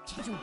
최종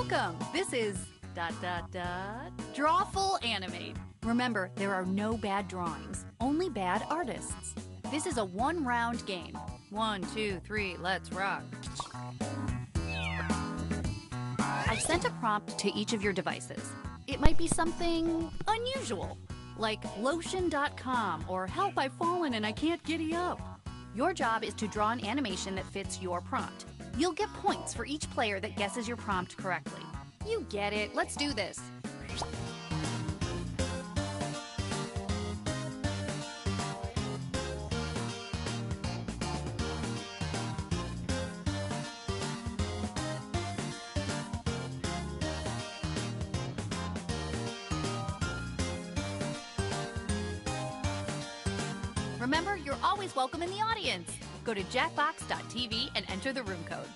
Welcome! This is Drawful Animate. Remember, there are no bad drawings, only bad artists. This is a one-round game. 1, 2, 3, let's rock. I've sent a prompt to each of your devices. It might be something unusual, like lotion.com or help, I've fallen and I can't giddy up. Your job is to draw an animation that fits your prompt. You'll get points for each player that guesses your prompt correctly. You get it. Let's do this. Remember, you're always welcome in the audience. Go to jackbox.tv and enter the room code.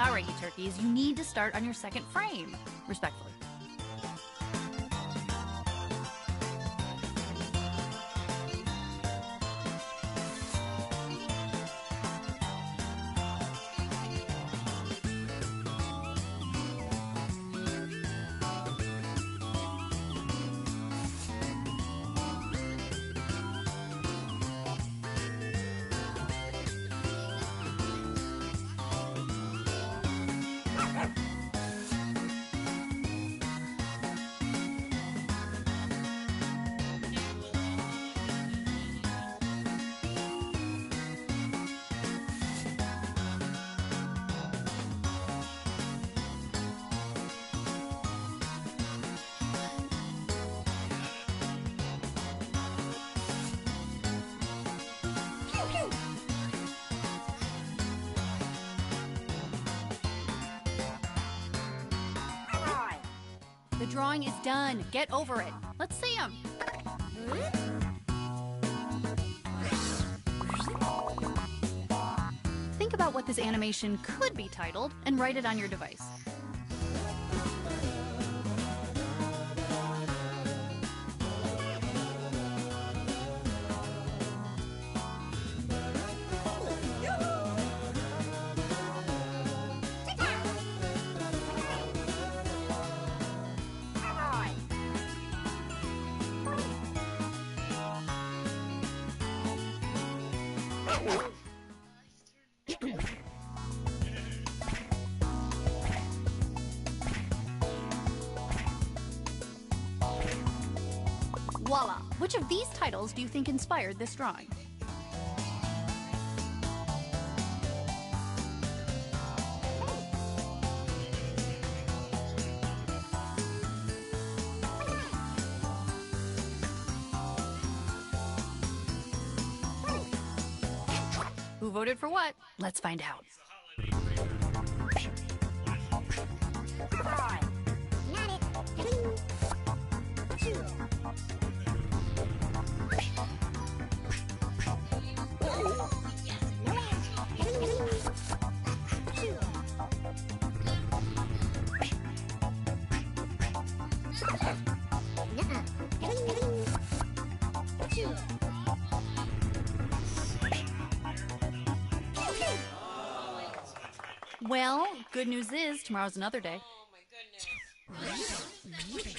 All right, you turkeys, you need to start on your second frame. Respectfully. The drawing is done. Get over it. Let's see them. Think about what this animation could be titled and write it on your device. Voila! Which of these titles do you think inspired this drawing? Who voted for what? Let's find out. Well, good news is tomorrow's another day. Oh my goodness.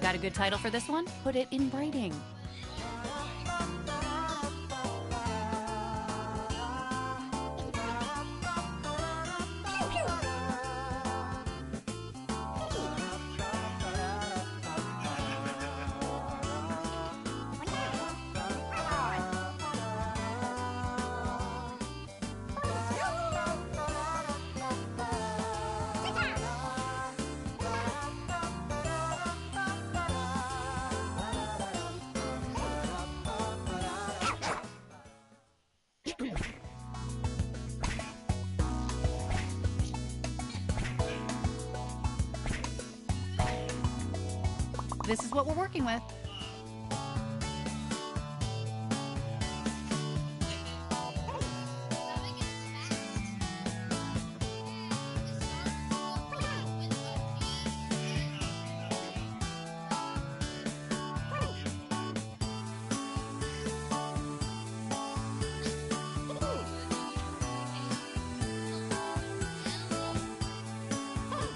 Got a good title for this one? Put it in writing. This is what we're working with.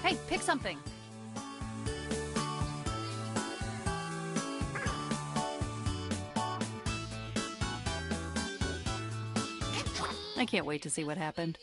Hey, pick something. I can't wait to see what happened.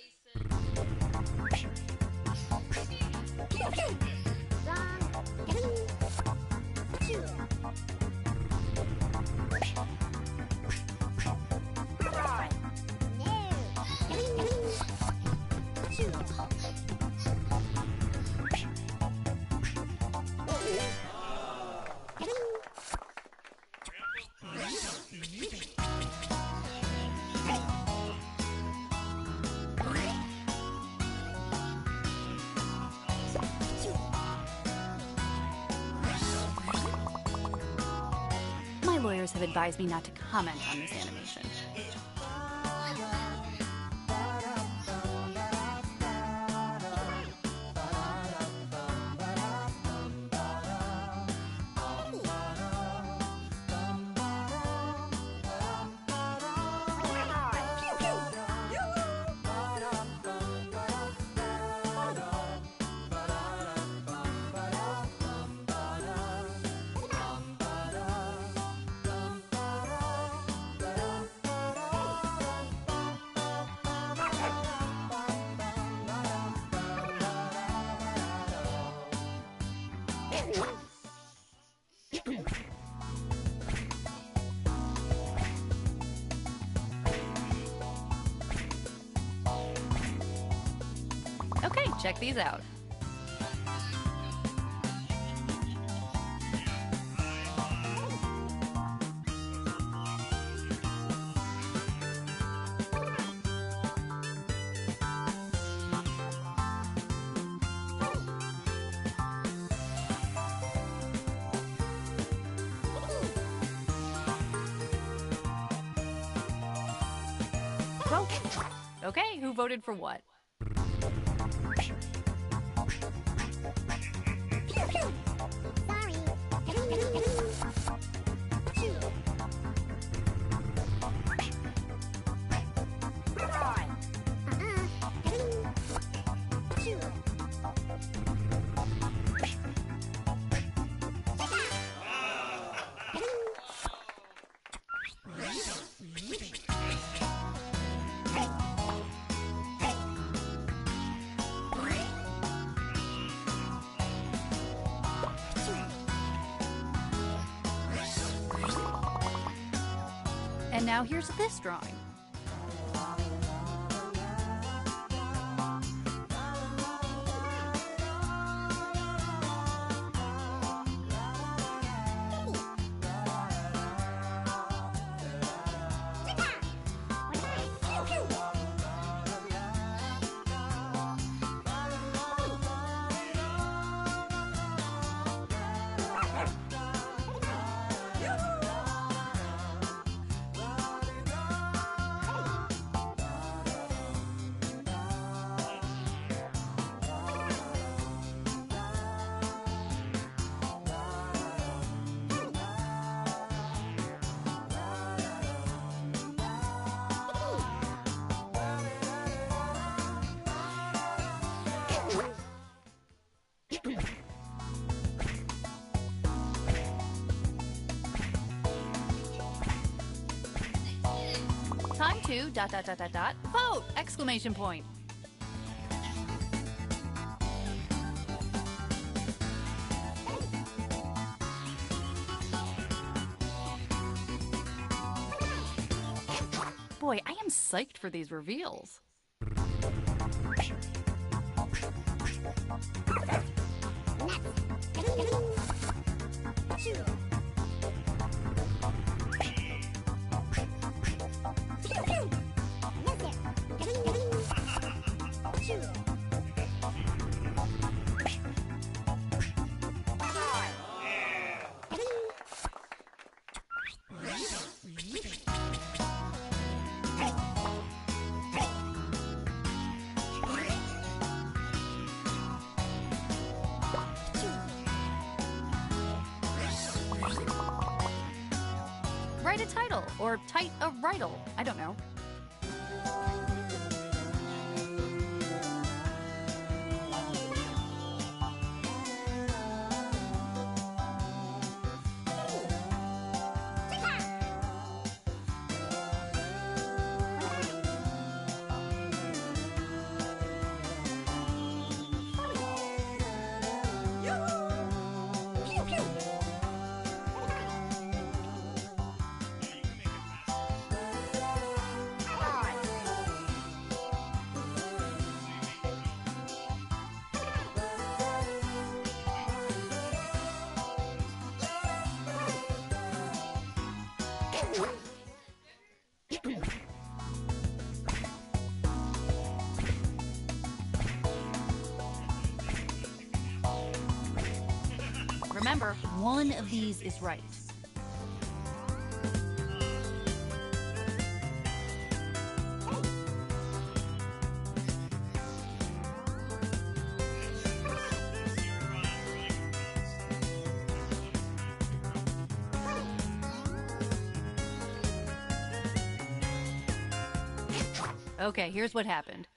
My lawyers have advised me not to comment on this animation. Okay, check these out. Okay, who voted for what? And now here's this drawing. Time to ... vote! Exclamation point. Boy, I am psyched for these reveals. write a title or tight a riddle. I don't know. Remember, one of these is right. Okay, here's what happened.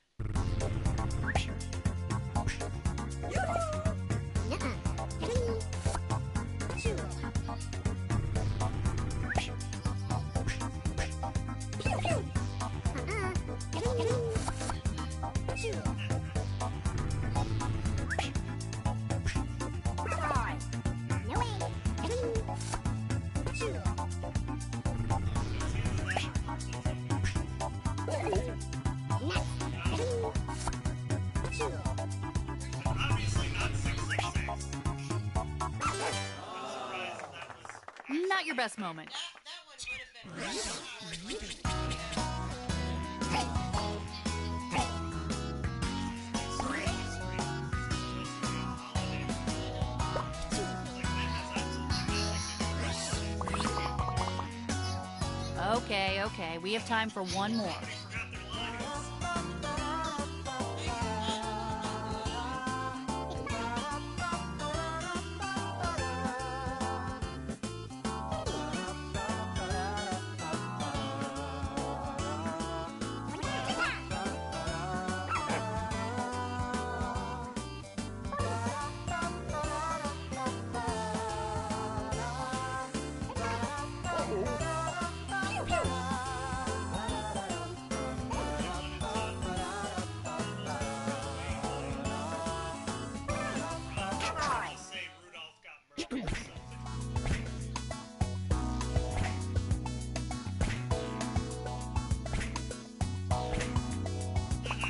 Not your best moment. That one would have been Okay, we have time for one more.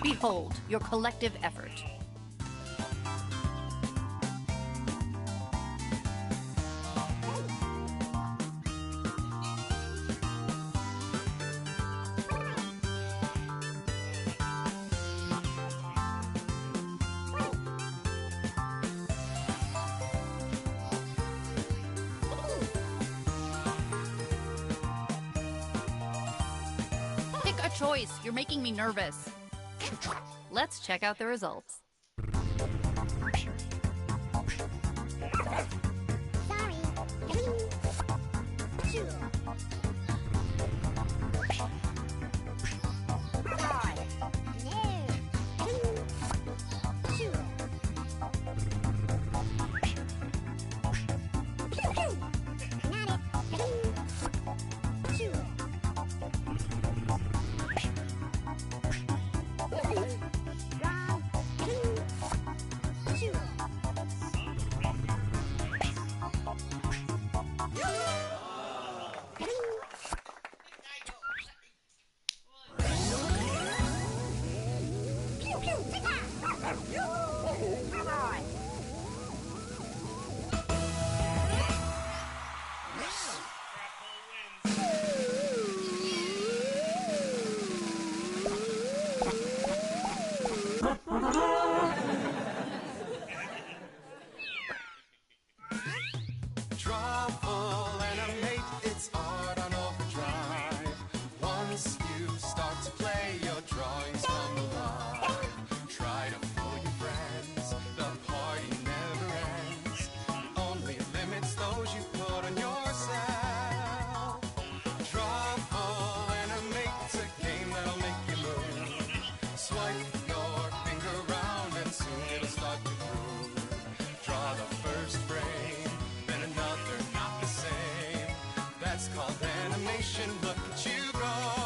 Behold your collective effort. Pick a choice. You're making me nervous. Let's check out the results. Once you start to play, your drawings come alive. Try to fool your friends. It's called animation. Look at you go.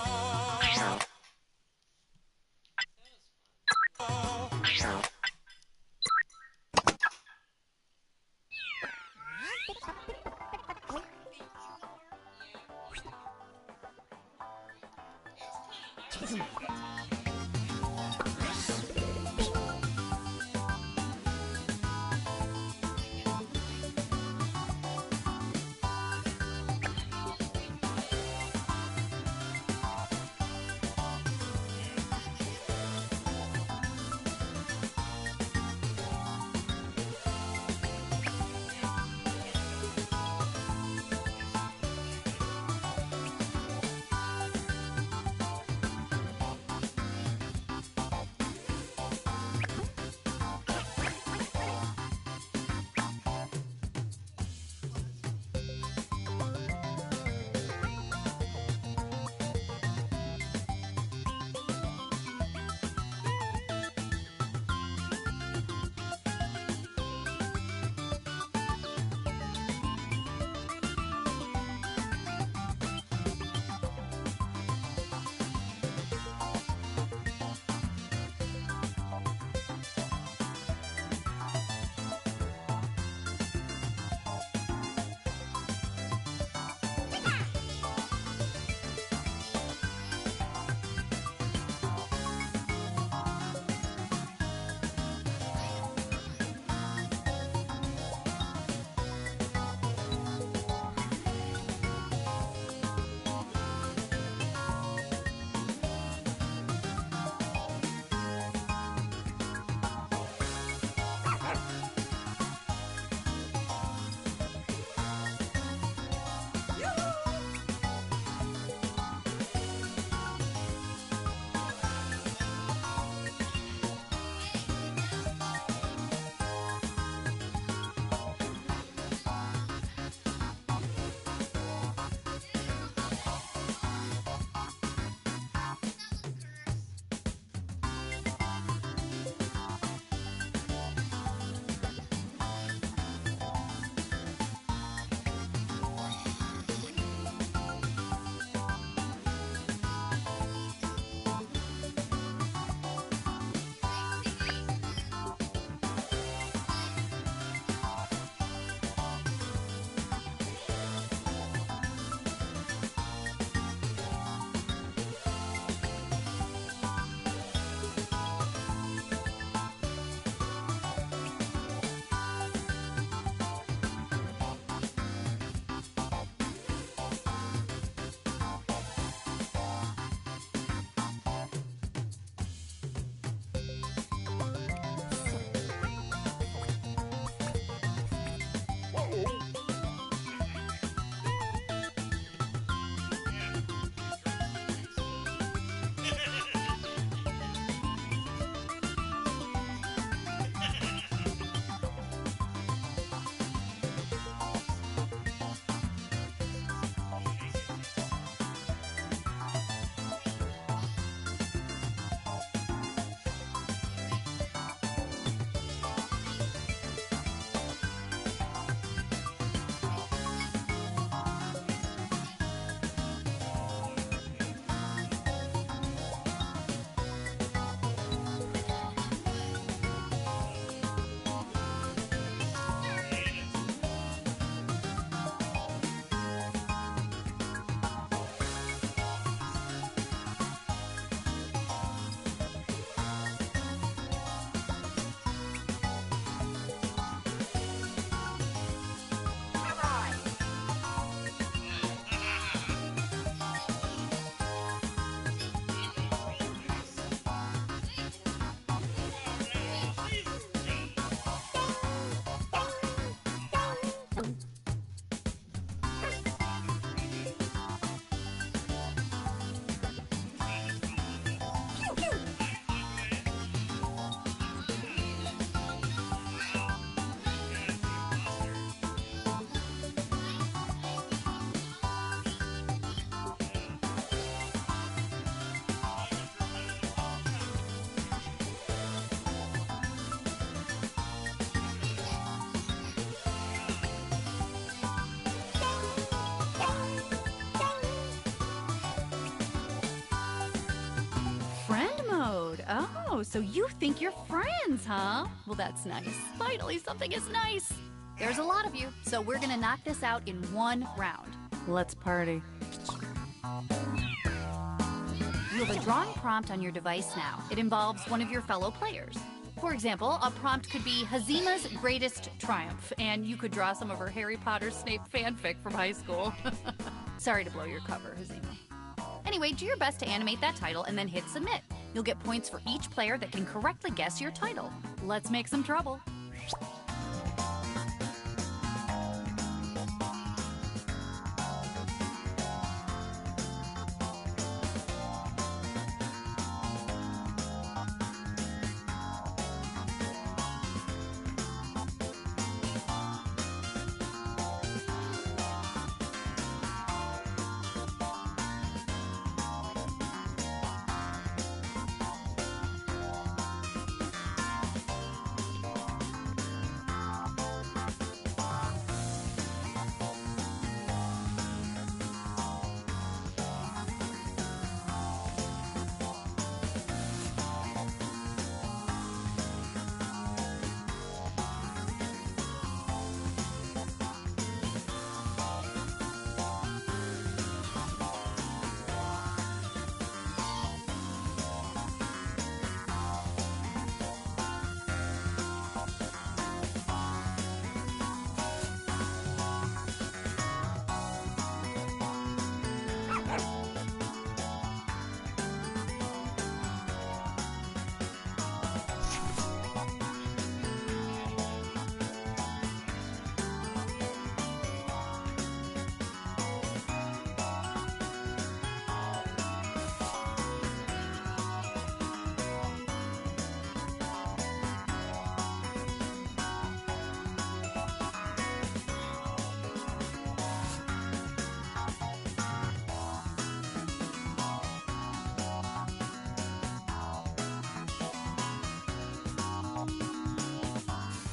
Oh, so you think you're friends, huh? Well, that's nice. Finally, something is nice. There's a lot of you, so we're gonna knock this out in one round. Let's party. You have a drawing prompt on your device now. It involves one of your fellow players. For example, a prompt could be Hazima's greatest triumph, and you could draw some of her Harry Potter Snape fanfic from high school. Sorry to blow your cover, Hazima. Anyway, do your best to animate that title and then hit submit. You'll get points for each player that can correctly guess your title. Let's make some trouble.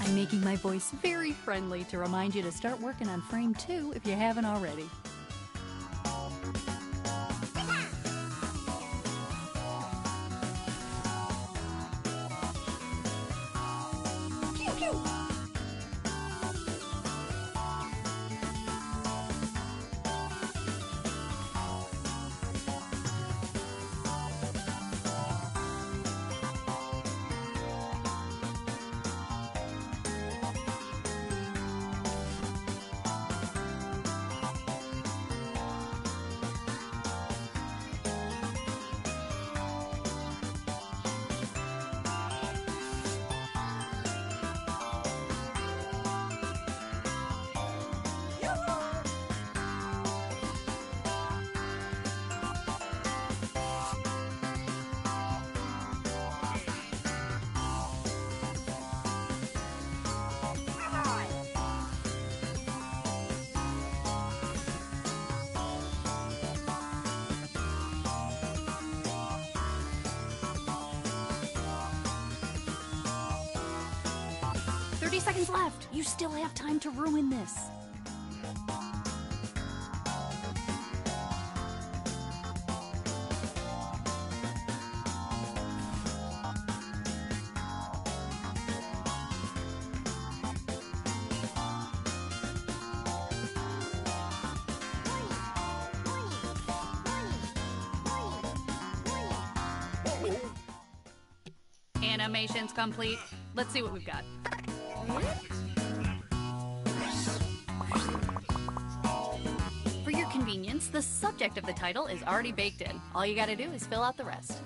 I'm making my voice very friendly to remind you to start working on frame 2 if you haven't already. Pew, pew. Seconds left. You still have time to ruin this. Animation's complete. Let's see what we've got. For your convenience, the subject of the title is already baked in. All you gotta do is fill out the rest.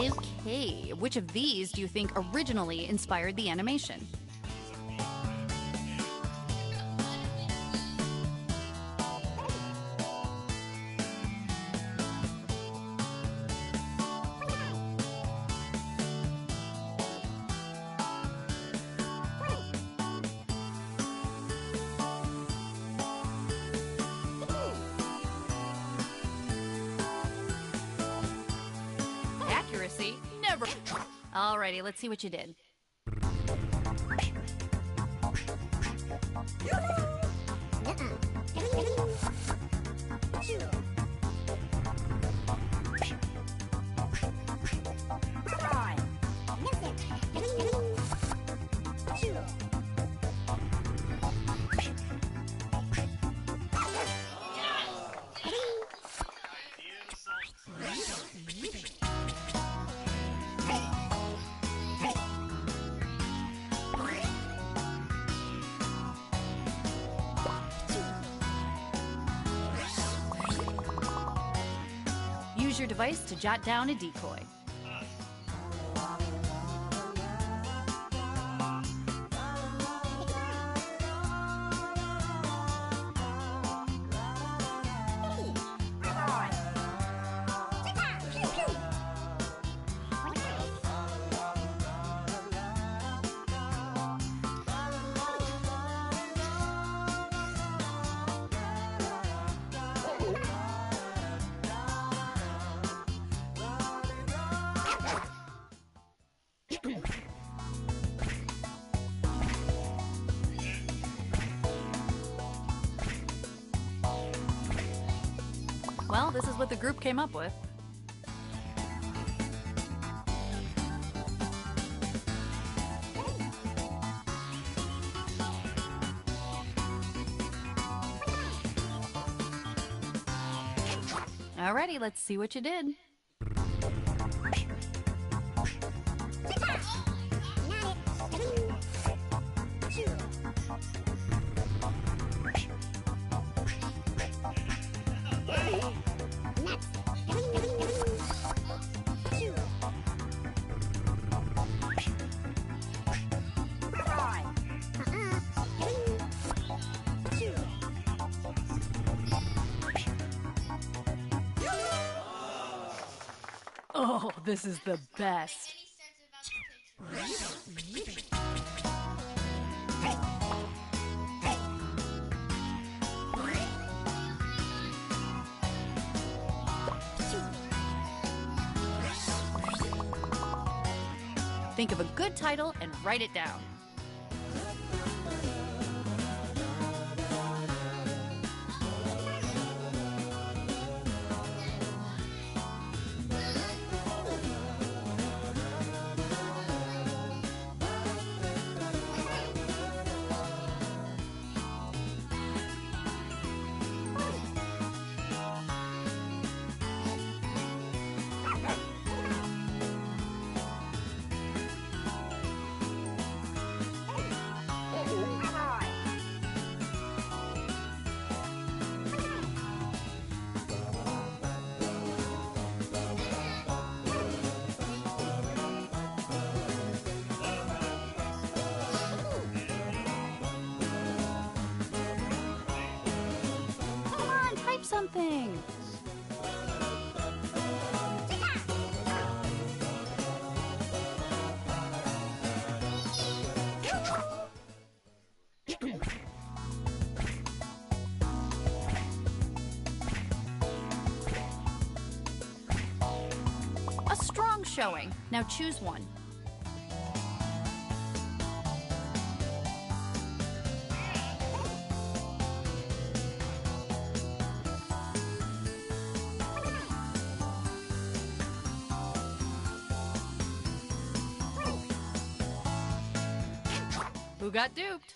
Okay, which of these do you think originally inspired the animation? Accuracy? Never. Alrighty, let's see what you did. Use your device to jot down a decoy. Well, this is what the group came up with. Alrighty, let's see what you did. Oh, this is the best. Any sense about the picture? Think of a good title and write it down. Something. A strong showing. Now choose one. Who got duped?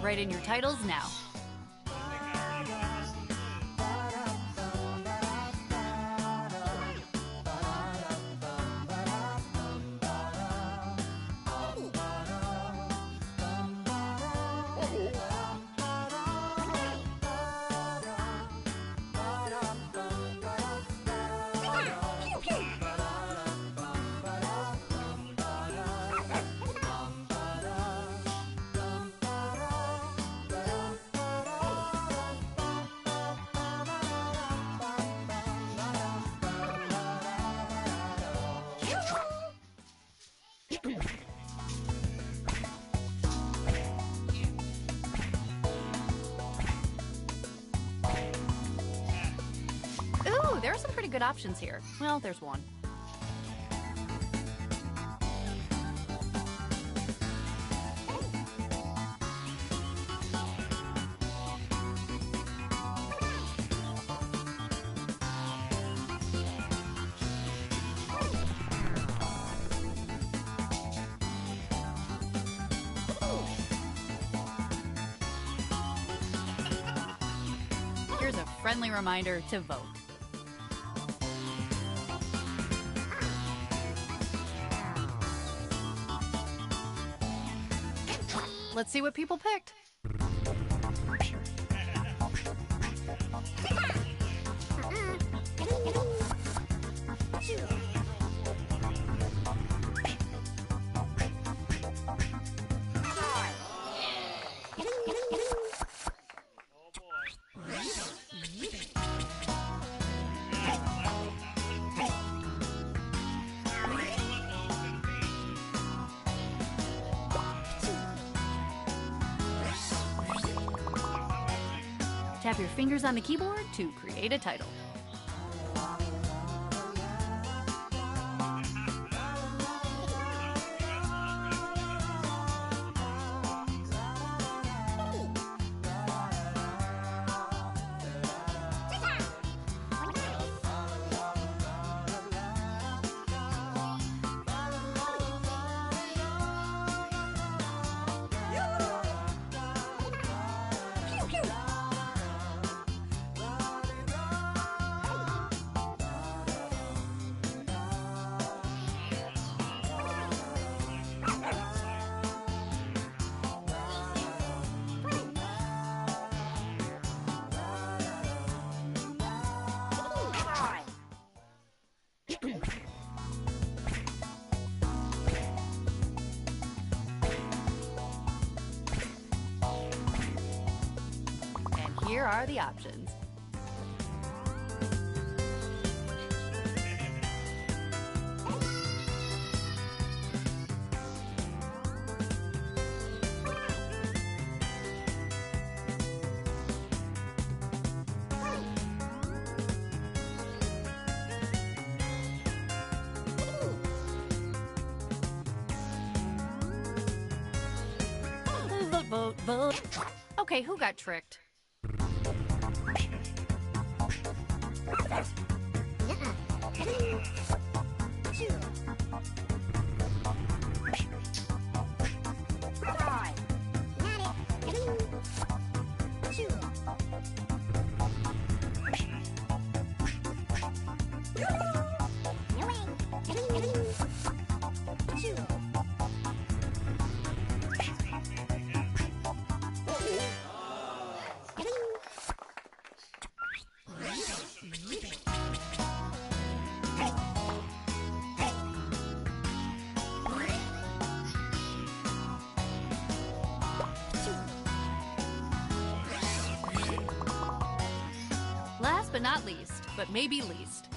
Write in your titles now. Ooh, there are some pretty good options here. Well, there's one. Here's a friendly reminder to vote. Let's see what people picked. Tap your fingers on the keyboard to create a title. And here are the options. Vote, vote, vote. Okay, who got tricked? Last but not least, but maybe least.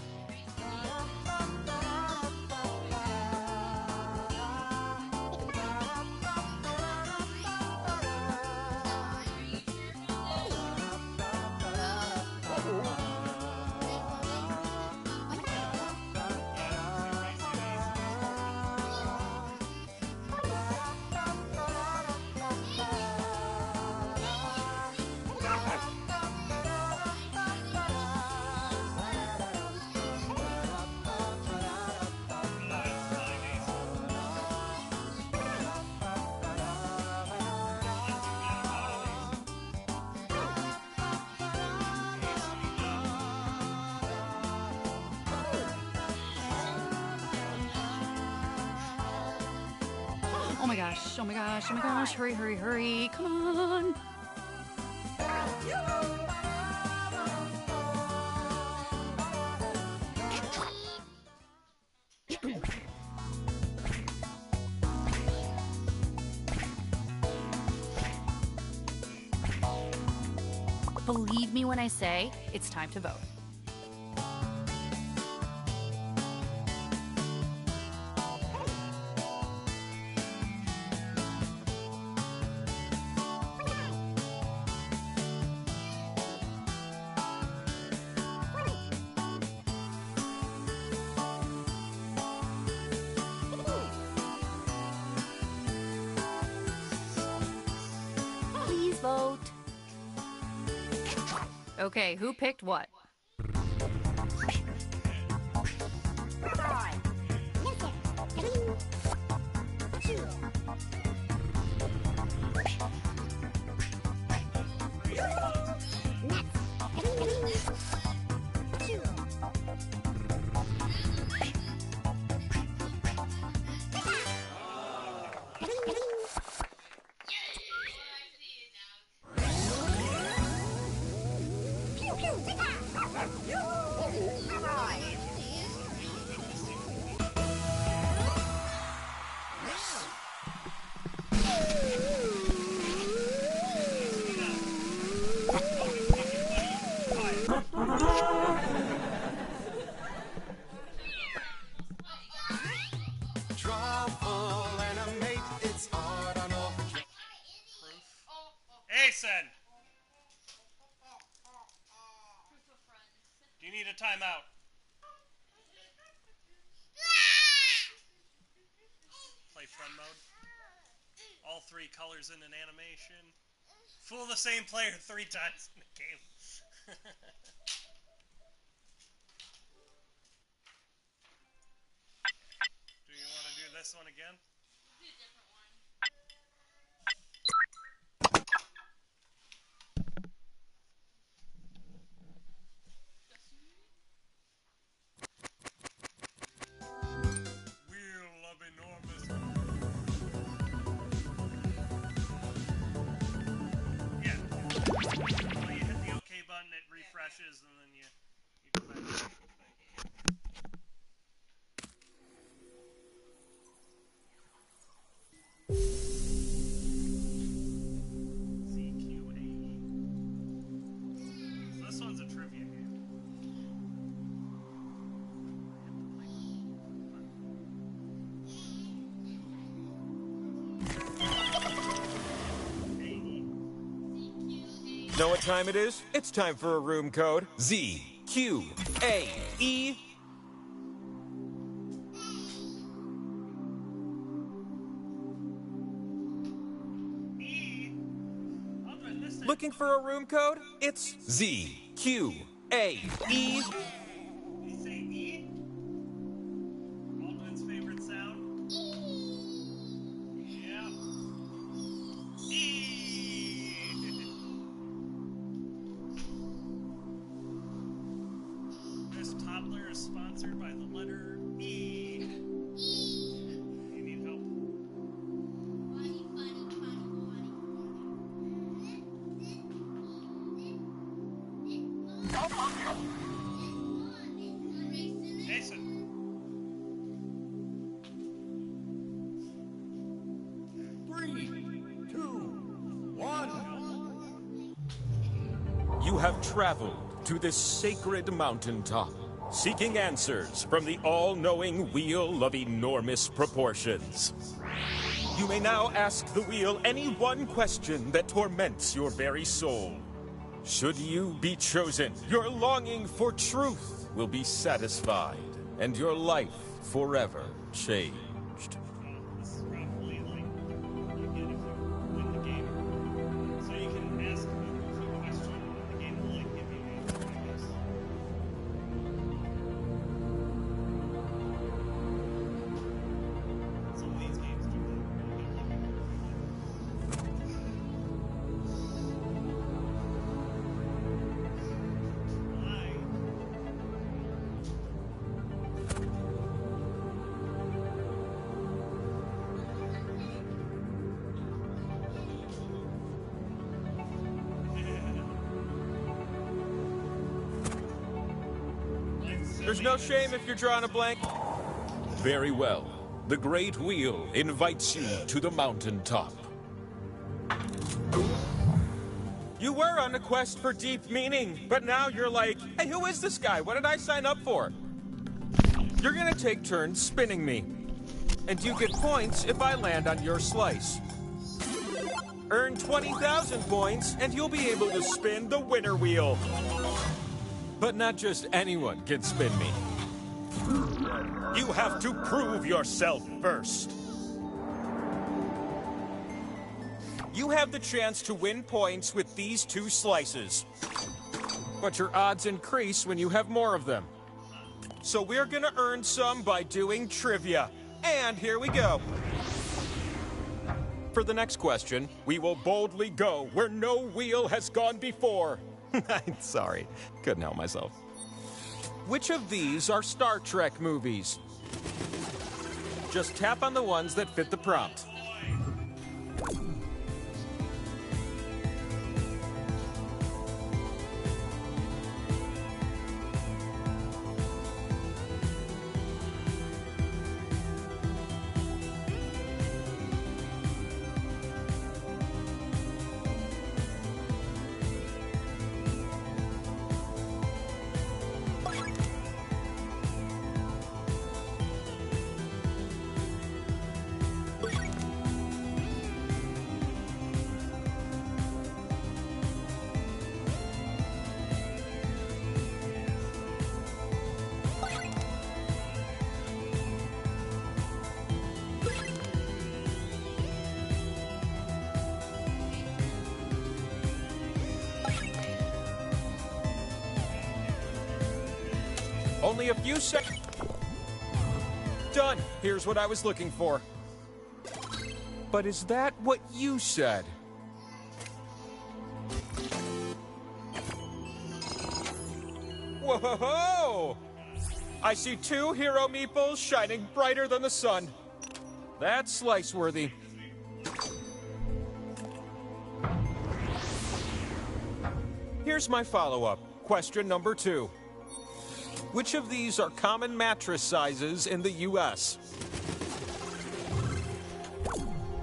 Oh my gosh, oh my gosh, oh my gosh. Hurry, hurry, hurry. Come on. Believe me when I say it's time to vote. Please vote. Okay, who picked what? Trouble animate, it's hard on all the Asen! Do you need a timeout? Play friend mode. All three colors in an animation. Fool the same player 3 times in the game. Do you want to do this one again? Do a different one. Wheel of enormous. Yeah. Well, you hit the OK button, it refreshes, and then you go back to the thing. CQA. So this one's a trivia game. Know what time it is? It's time for a room code. Z, Q, A, E. Looking for a room code? It's Z, Q, A, E. Did you say E? Aldrin's favorite sound? Yeah. E! This toddler is sponsored by the letter E. You need help? Funny, funny, funny, Jason. You have traveled to this sacred mountaintop, seeking answers from the all-knowing wheel of enormous proportions. You may now ask the wheel any one question that torments your very soul. Should you be chosen, your longing for truth will be satisfied, and your life forever changed. This is roughly like you get if you win the game. So you can ask a question and the game will like give you an answer, I guess. Some of these games do that. Why? There's no shame if you're drawing a blank. Very well. The Great Wheel invites you to the mountaintop. You were on a quest for deep meaning, but now you're like, hey, who is this guy? What did I sign up for? You're gonna take turns spinning me. And you get points if I land on your slice. Earn 20,000 points, and you'll be able to spin the winner wheel. But not just anyone can spin me. You have to prove yourself first. You have the chance to win points with these 2 slices. But your odds increase when you have more of them. So we're gonna earn some by doing trivia. And here we go. For the next question, we will boldly go where no wheel has gone before. I'm sorry, couldn't help myself. Which of these are Star Trek movies? Just tap on the ones that fit the prompt. Only a few seconds. Done. Here's what I was looking for. But is that what you said? Whoa! I see 2 hero meeples shining brighter than the sun. That's slice-worthy. Here's my follow-up. Question number 2. Which of these are common mattress sizes in the US?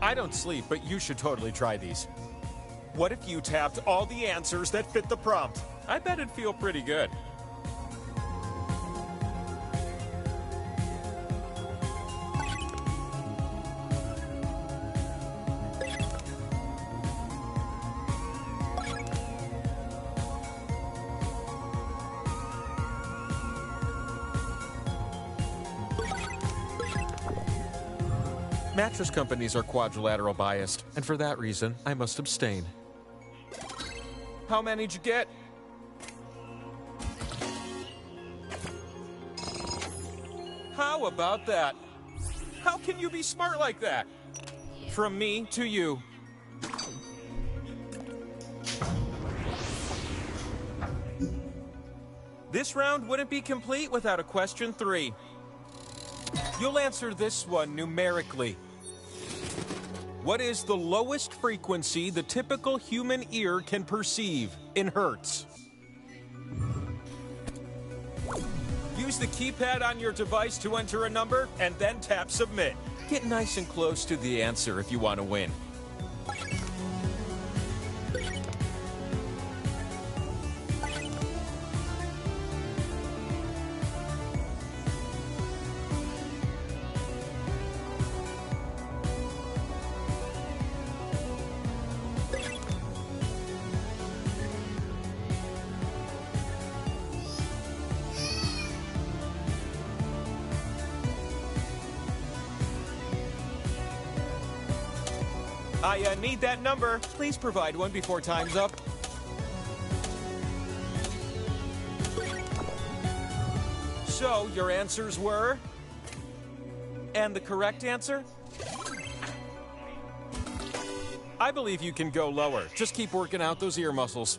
I don't sleep, but you should totally try these. What if you tapped all the answers that fit the prompt? I bet it'd feel pretty good. Mattress companies are quadrilateral biased, and for that reason, I must abstain. How many did you get? How about that? How can you be smart like that? From me to you. This round wouldn't be complete without a question 3. You'll answer this one numerically. What is the lowest frequency the typical human ear can perceive in hertz? Use the keypad on your device to enter a number and then tap submit. Get nice and close to the answer if you want to win. I need that number. Please provide one before time's up. So, your answers were? And the correct answer? I believe you can go lower. Just keep working out those ear muscles.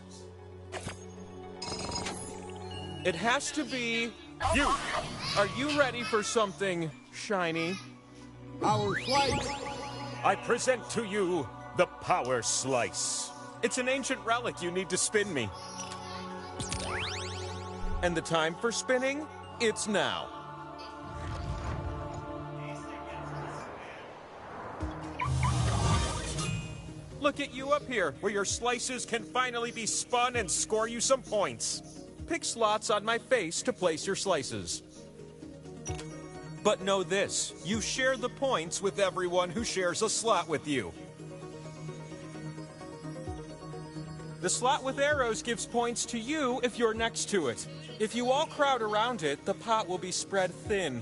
It has to be you. Are you ready for something shiny? Our flight! I present to you the Power Slice. It's an ancient relic you need to spin me. And the time for spinning it's now. Look at you up here, where your slices can finally be spun and score you some points. Pick slots on my face to place your slices. But know this, you share the points with everyone who shares a slot with you. The slot with arrows gives points to you if you're next to it. If you all crowd around it, the pot will be spread thin.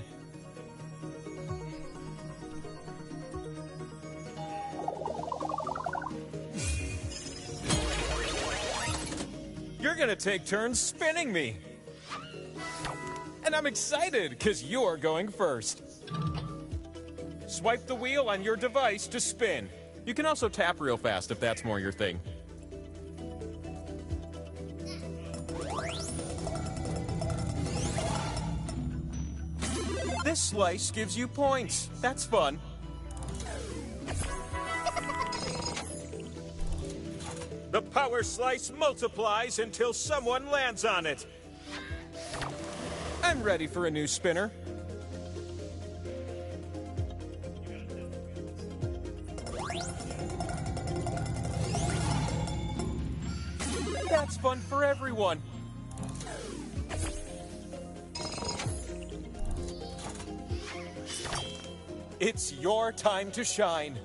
You're gonna take turns spinning me. And I'm excited, because you're going first. Swipe the wheel on your device to spin. You can also tap real fast if that's more your thing. This slice gives you points. That's fun. The power slice multiplies until someone lands on it. I'm ready for a new spinner. That's fun for everyone. It's your time to shine.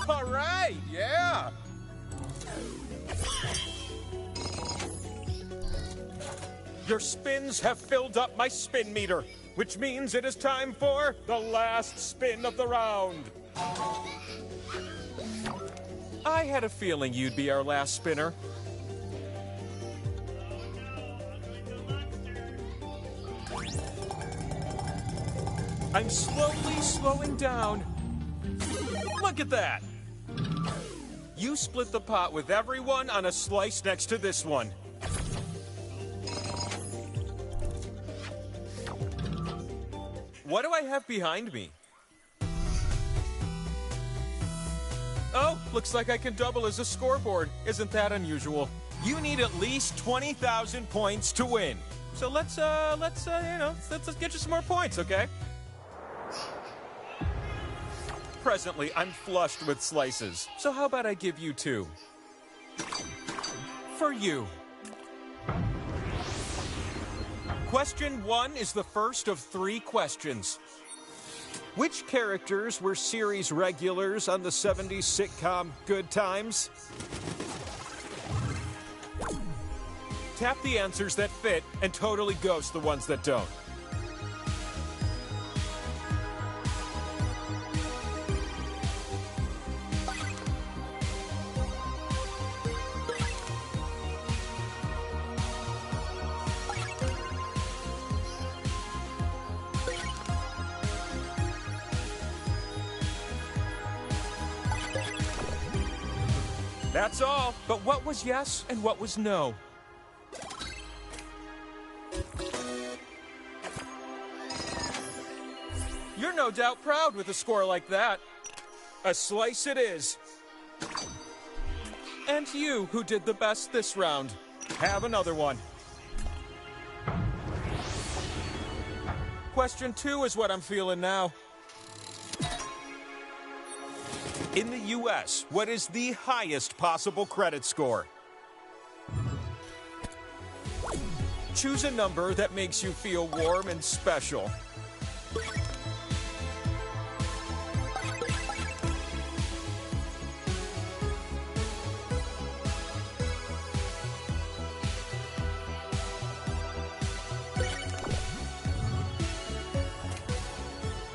All right, yeah. Your spins have filled up my spin meter, which means it is time for the last spin of the round. I had a feeling you'd be our last spinner. I'm slowly slowing down. Look at that! You split the pot with everyone on a slice next to this one. What do I have behind me? Oh, looks like I can double as a scoreboard. Isn't that unusual? You need at least 20,000 points to win. So let's get you some more points, okay? Presently, I'm flushed with slices. So how about I give you 2? For you. Question 1 is the first of 3 questions. Which characters were series regulars on the 70s sitcom Good Times? Tap the answers that fit and totally ghost the ones that don't. That's all. But what was yes and what was no? You're no doubt proud with a score like that. A slice it is. And you, who did the best this round, have another one. Question 2 is what I'm feeling now. In the U.S., what is the highest possible credit score? Choose a number that makes you feel warm and special.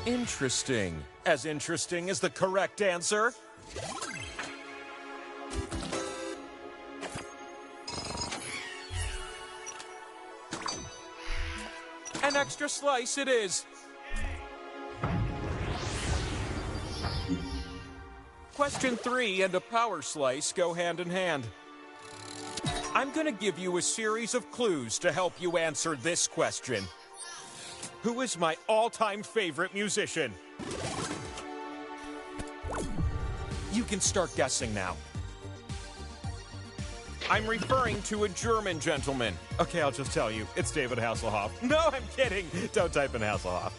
Interesting. As interesting as the correct answer. An extra slice it is. Question 3 and a power slice go hand in hand. I'm going to give you a series of clues to help you answer this question. Who is my all-time favorite musician? can start guessing now. I'm referring to a German gentleman. Okay, I'll just tell you. It's David Hasselhoff. No, I'm kidding. Don't type in Hasselhoff.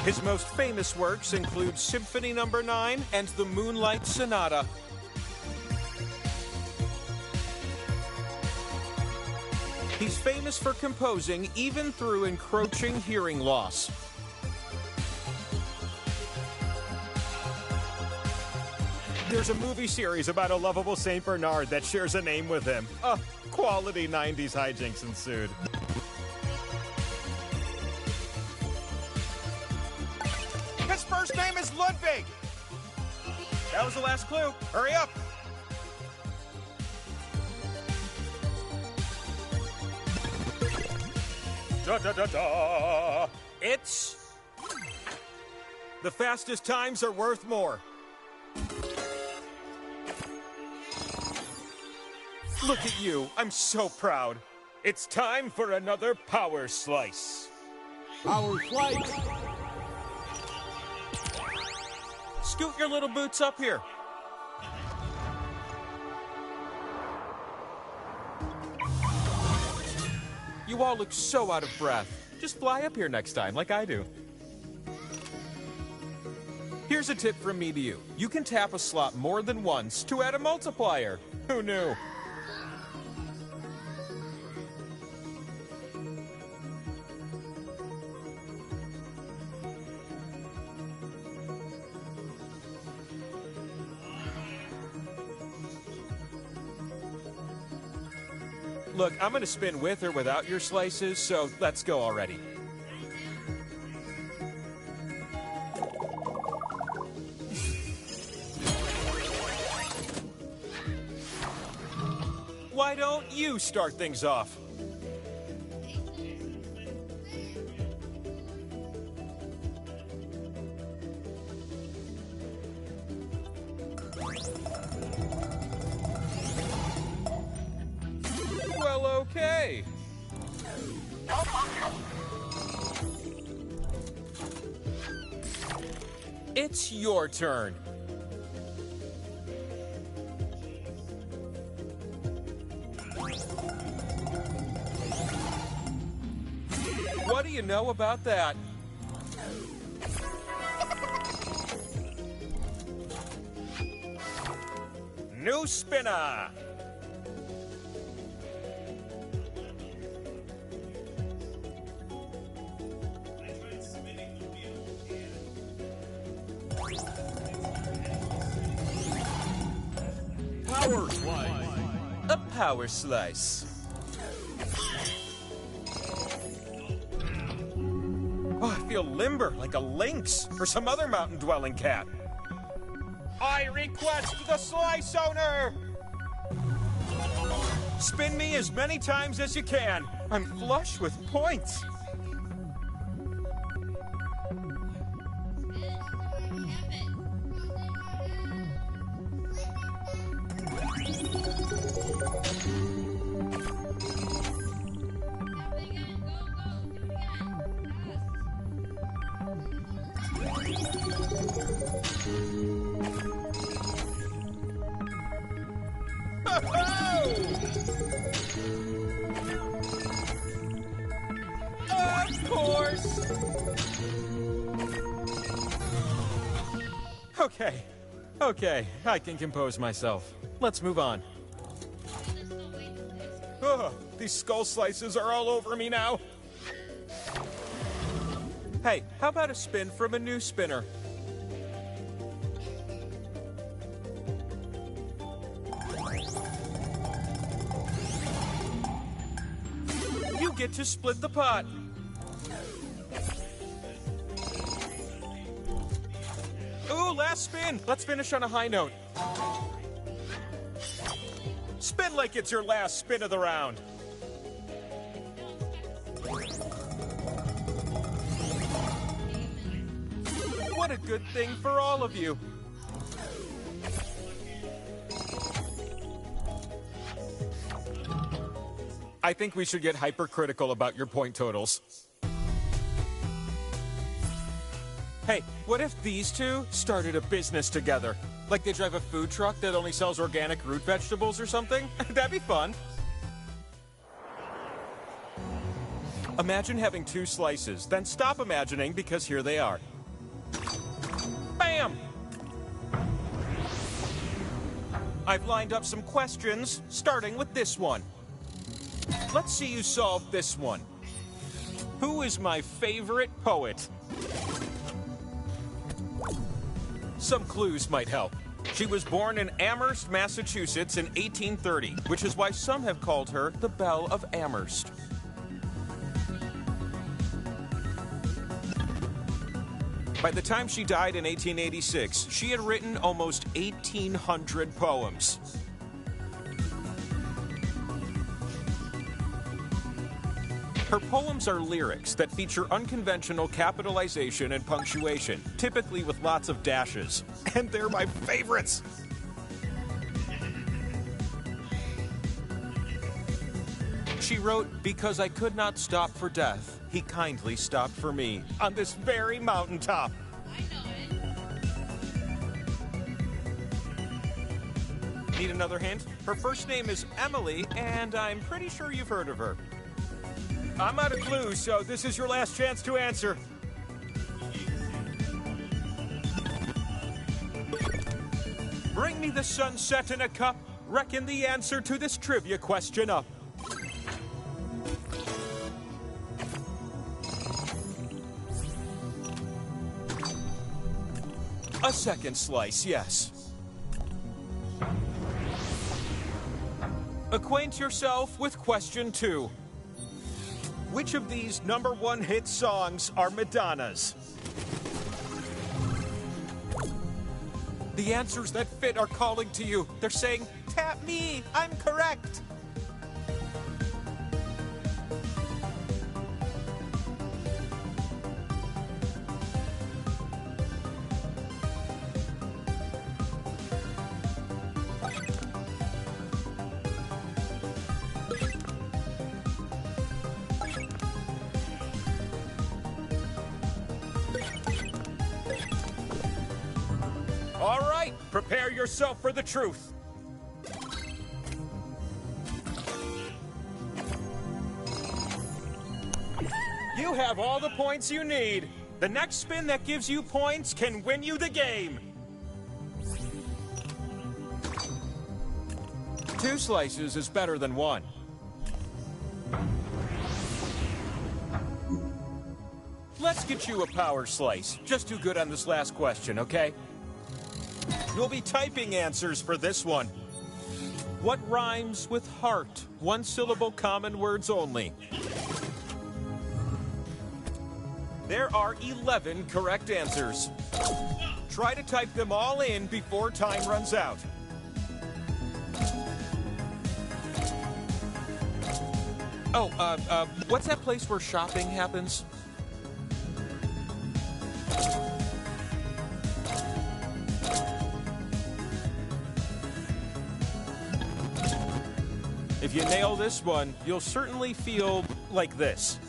His most famous works include Symphony No. 9 and the Moonlight Sonata. He's famous for composing even through encroaching hearing loss. There's a movie series about a lovable Saint Bernard that shares a name with him. Quality 90s hijinks ensued. His first name is Ludwig. That was the last clue. Hurry up. Da da da da. It's... The fastest times are worth more. Look at you. I'm so proud. It's time for another power slice. Our flight. Scoot your little boots up here. You all look so out of breath. Just fly up here next time, like I do. Here's a tip from me to you. You can tap a slot more than once to add a multiplier. Who knew? Look, I'm gonna spin with or without your slices, so let's go already. Why don't you start things off? Well, okay. It's your turn. What do you know about that? New spinner. Power slice. A power slice. Oh, I feel limber like a lynx or some other mountain-dwelling cat. I request the slice owner! Spin me as many times as you can. I'm flush with points. Of course! Okay, I can compose myself. Let's move on. Ugh, these skull slices are all over me now. Hey, how about a spin from a new spinner? You get to split the pot. Ooh, last spin. Let's finish on a high note. Spin like it's your last spin of the round. What a good thing for all of you. I think we should get hypercritical about your point totals. Hey, what if these two started a business together? Like they drive a food truck that only sells organic root vegetables or something? That'd be fun. Imagine having two slices, then stop imagining because here they are. Bam! I've lined up some questions, starting with this one. Let's see you solve this one. Who is my favorite poet? Some clues might help. She was born in Amherst, Massachusetts in 1830, which is why some have called her the Belle of Amherst. By the time she died in 1886, she had written almost 1,800 poems. Her poems are lyrics that feature unconventional capitalization and punctuation, typically with lots of dashes. And they're my favorites! She wrote, "Because I could not stop for death, he kindly stopped for me on this very mountaintop." I know it. Need another hint? Her first name is Emily, and I'm pretty sure you've heard of her. I'm out of clues, so this is your last chance to answer. Bring me the sunset in a cup. Reckon the answer to this trivia question up. A second slice, yes. Acquaint yourself with question 2. Which of these #1 hit songs are Madonna's? The answers that fit are calling to you. They're saying, "Tap me, I'm correct." All right, prepare yourself for the truth. You have all the points you need. The next spin that gives you points can win you the game. 2 slices is better than 1. Let's get you a power slice. Just do good on this last question, okay? You'll be typing answers for this one. What rhymes with heart? 1-syllable common words only. There are 11 correct answers. Try to type them all in before time runs out. Oh, what's that place where shopping happens? If you nail this one, you'll certainly feel like this.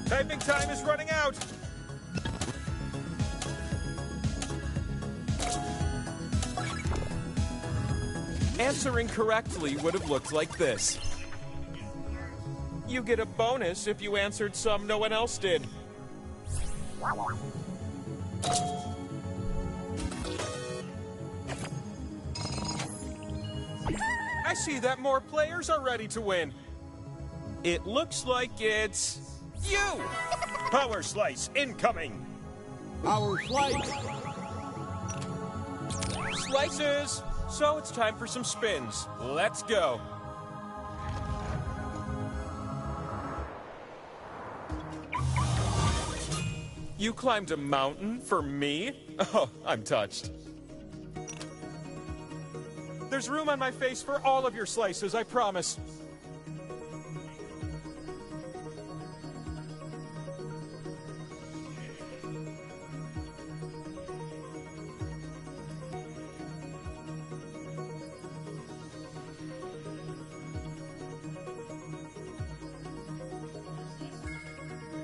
Typing time is running out. Answering correctly would have looked like this. You get a bonus if you answered some no one else did. I see that more players are ready to win. It looks like it's you! Power slice incoming! Our flight. Slices! So it's time for some spins. Let's go. You climbed a mountain for me? Oh, I'm touched. There's room on my face for all of your slices, I promise.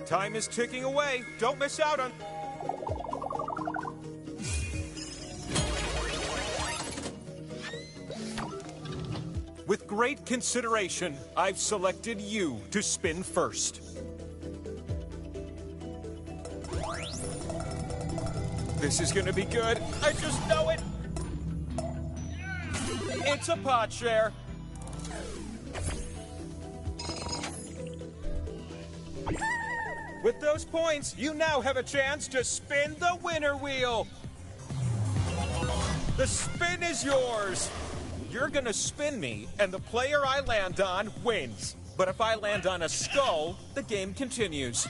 Time is ticking away. Don't miss out on... With great consideration, I've selected you to spin first. This is gonna be good. I just know it. It's a pot share. With those points, you now have a chance to spin the winner wheel. The spin is yours. You're gonna spin me, and the player I land on wins. But if I land on a skull, the game continues.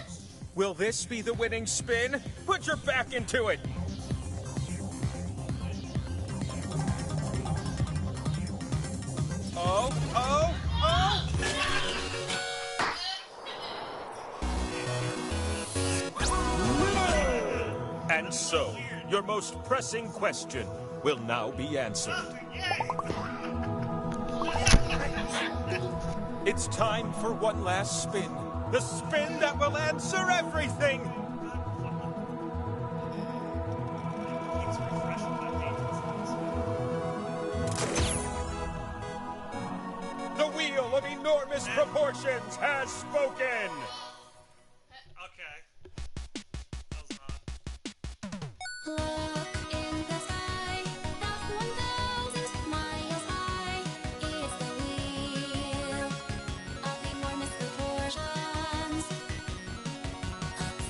Will this be the winning spin? Put your back into it. Oh, oh, oh! And so, your most pressing question will now be answered. It's time for one last spin. The spin that will answer everything! The wheel of enormous proportions has spoken! Okay. That was odd. Look in the sky, that's 1,000 miles high. It's the wheel of enormous proportions.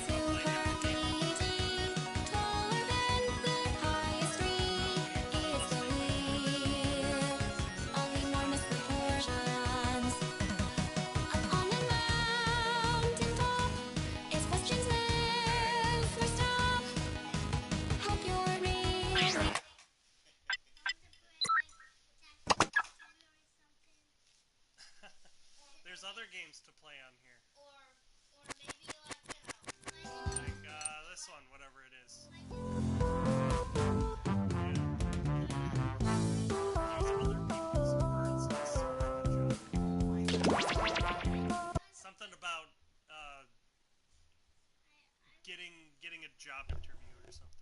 Super meaty, taller than the highest tree. It's the wheel of enormous proportions. Up on a mountain top, its questions never stop. Help your reader. There's other games to play on here. Or maybe Like, this one, whatever it is. Use other people's words to serve a job. Something about, getting a job interview or something.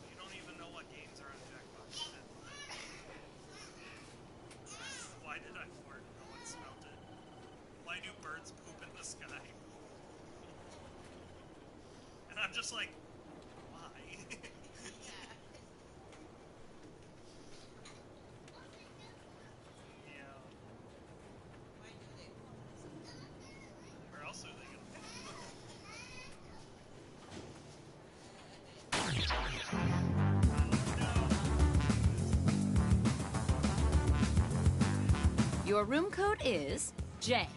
You don't even know what games are on Jackbox. Why did I fart? No one smelled it. Why do birds poop in the sky? And I'm just like, why? Yeah. Where else are they gonna poop? Your room code is JSBM.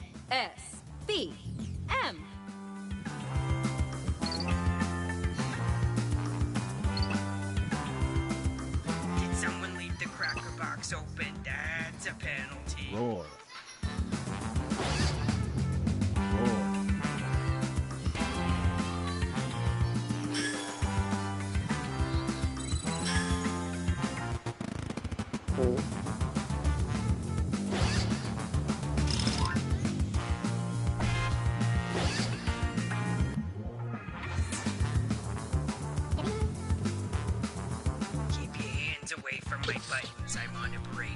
Did someone leave the cracker box open? That's a penalty. Roar. Roar. Keep your hands away from my buttons. I'm on a break.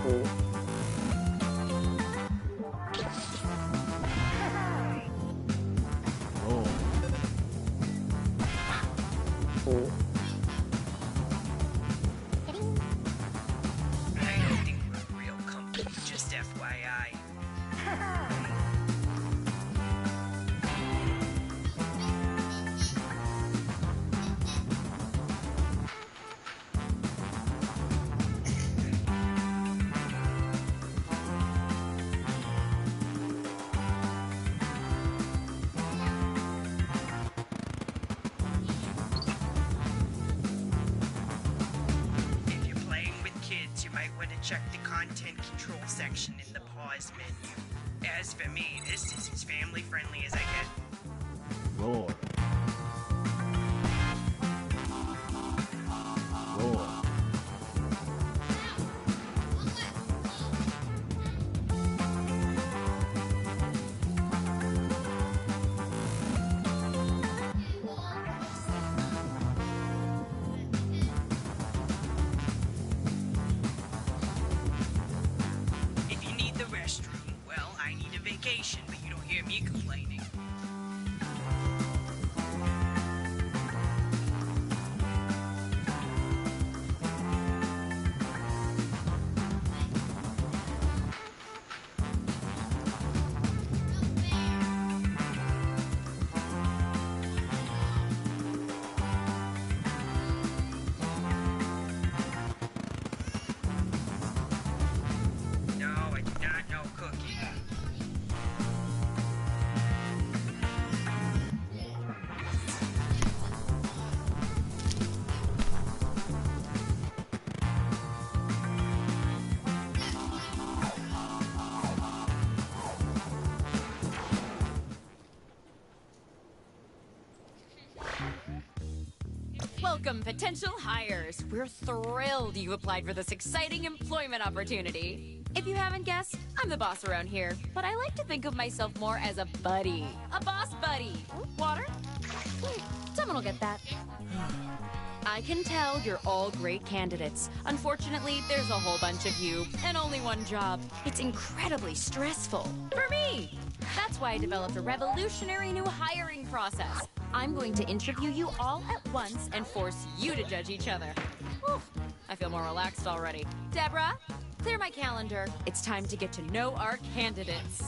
Roar. I don't think we're real company, just FYI. check the content control section in the pause menu. As for me, this is as family friendly as I get. Roar. Roar. If you need the restroom, well, I need a vacation, but you don't hear me complaining. No, I do not know cooking. Welcome, potential hires. We're thrilled you applied for this exciting employment opportunity. If you haven't guessed, I'm the boss around here, but I like to think of myself more as a buddy. A boss buddy. Water? Someone will get that. I can tell you're all great candidates. Unfortunately, there's a whole bunch of you and only one job. It's incredibly stressful. For me! That's why I developed a revolutionary new hiring process. I'm going to interview you all at once and force you to judge each other. Whew, I feel more relaxed already. Deborah, clear my calendar. It's time to get to know our candidates.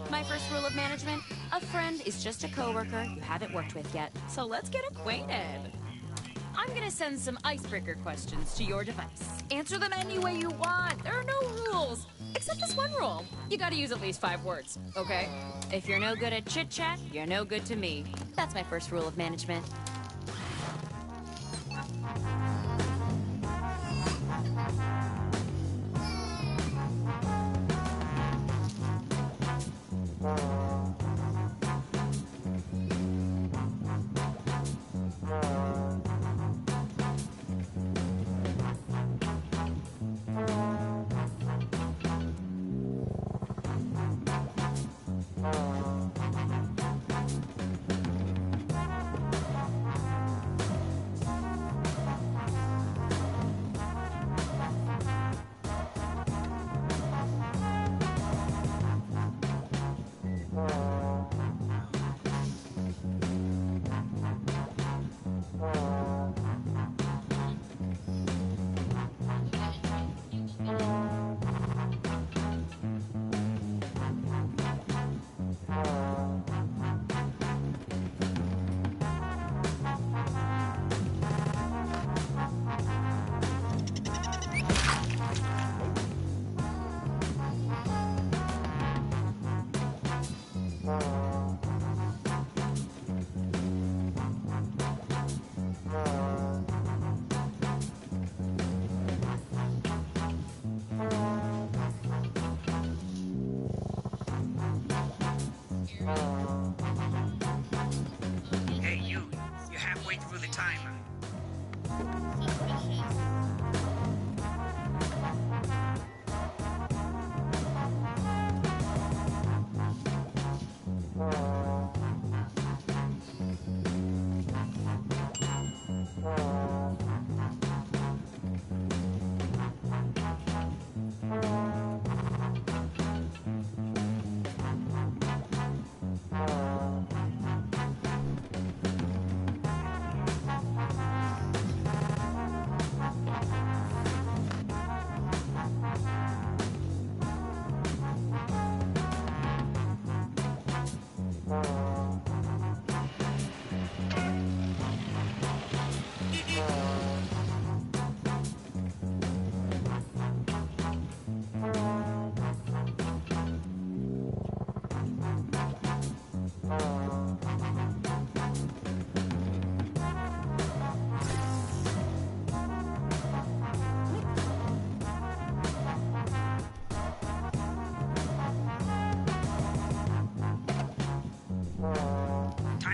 My first rule of management, a friend is just a coworker you haven't worked with yet. So let's get acquainted. I'm gonna send some icebreaker questions to your device. Answer them any way you want. There are no rules. Except this one rule. You gotta use at least 5 words, okay? If you're no good at chit-chat, you're no good to me. That's my first rule of management. Hey, you're halfway through the timer.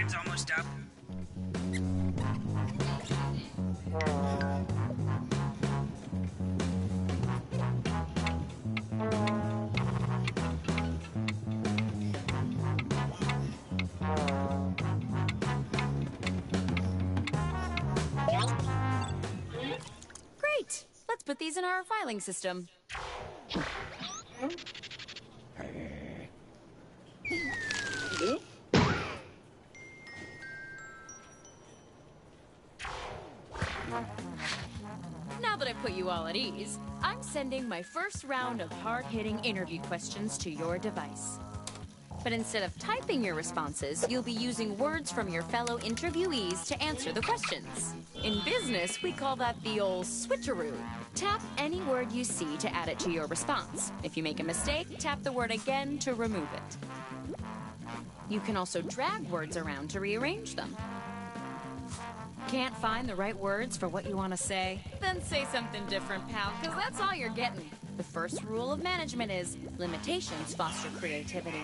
Time's almost up. Great. Let's put these in our filing system. Now that I've put you all at ease, I'm sending my first round of hard-hitting interview questions to your device. But instead of typing your responses, you'll be using words from your fellow interviewees to answer the questions. In business, we call that the old switcheroo. Tap any word you see to add it to your response. If you make a mistake, tap the word again to remove it. You can also drag words around to rearrange them. Can't find the right words for what you want to say? Then say something different, pal, because that's all you're getting. The first rule of management is limitations foster creativity.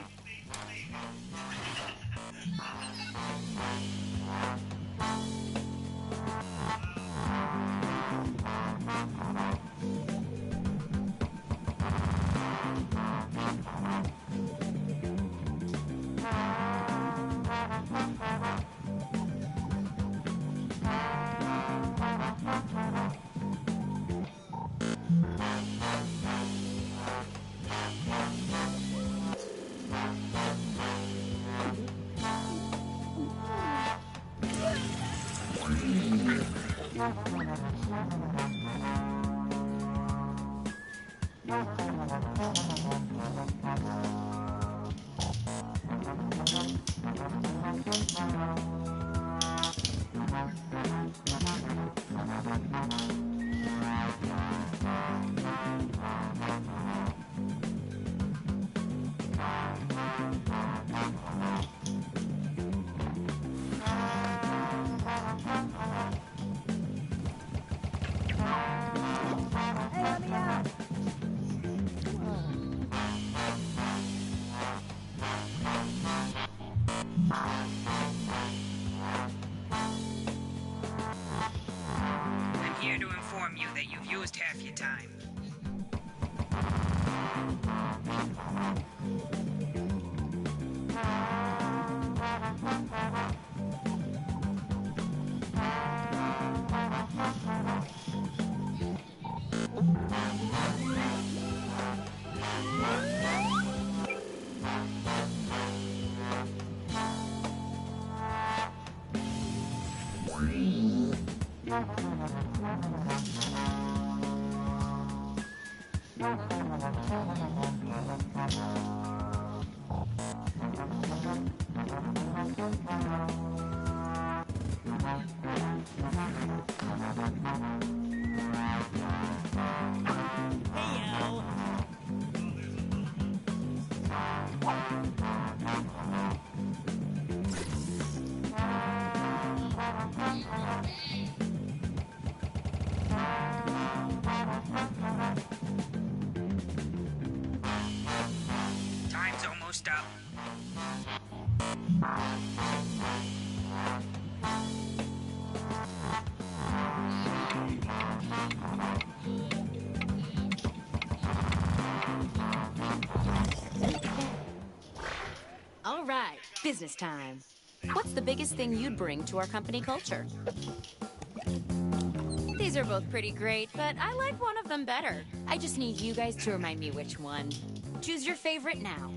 I'm here to inform you that you've used half your time. Time's almost up. All right, business time. What's the biggest thing you'd bring to our company culture? These are both pretty great, but I like one of them better. I just need you guys to remind me which one. Choose your favorite now.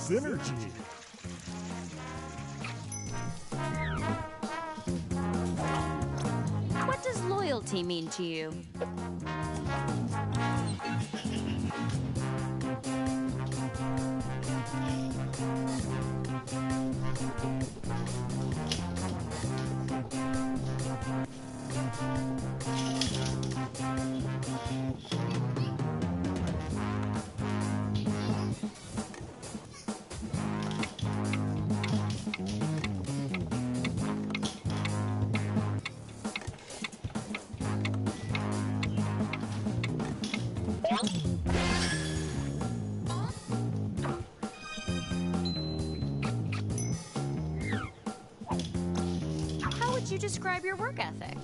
Synergy. What does loyalty mean to you? you describe your work ethic?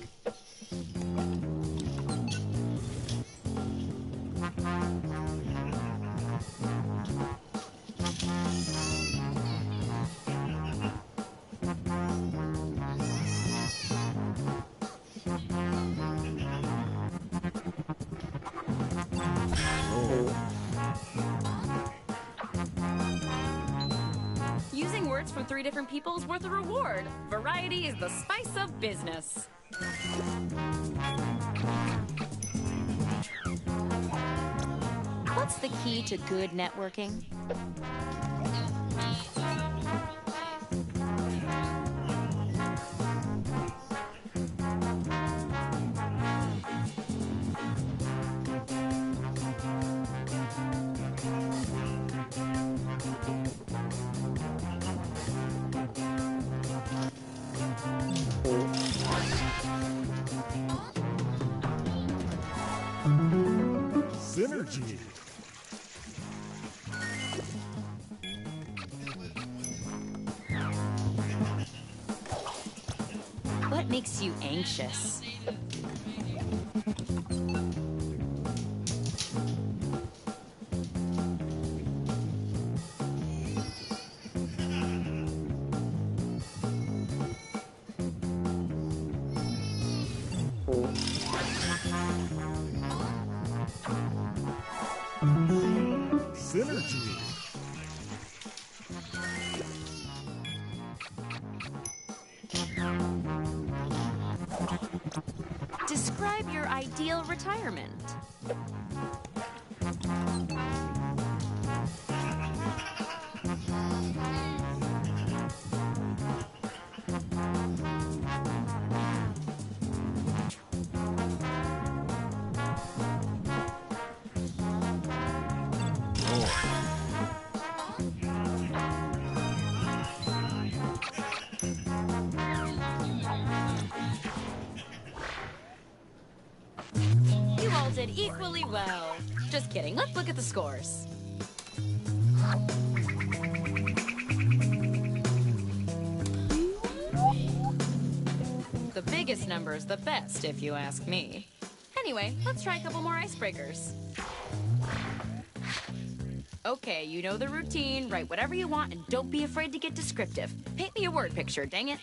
Using words from 3 different people is worth a reward. Variety is the spice of business. What's the key to good networking? Synergy. What makes you anxious? Synergy. Describe your ideal retirement. You all did equally well. Just kidding. Let's look at the scores. The biggest number's the best, if you ask me. Anyway, let's try a couple more icebreakers. Okay, you know the routine. Write whatever you want and don't be afraid to get descriptive. Paint me a word picture, dang it.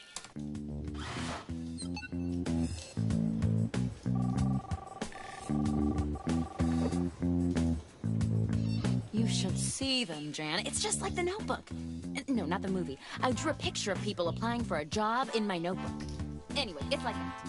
You should see them, Jan. It's just like the Notebook. No, not the movie. I drew a picture of people applying for a job in my notebook. Anyway, it's like that.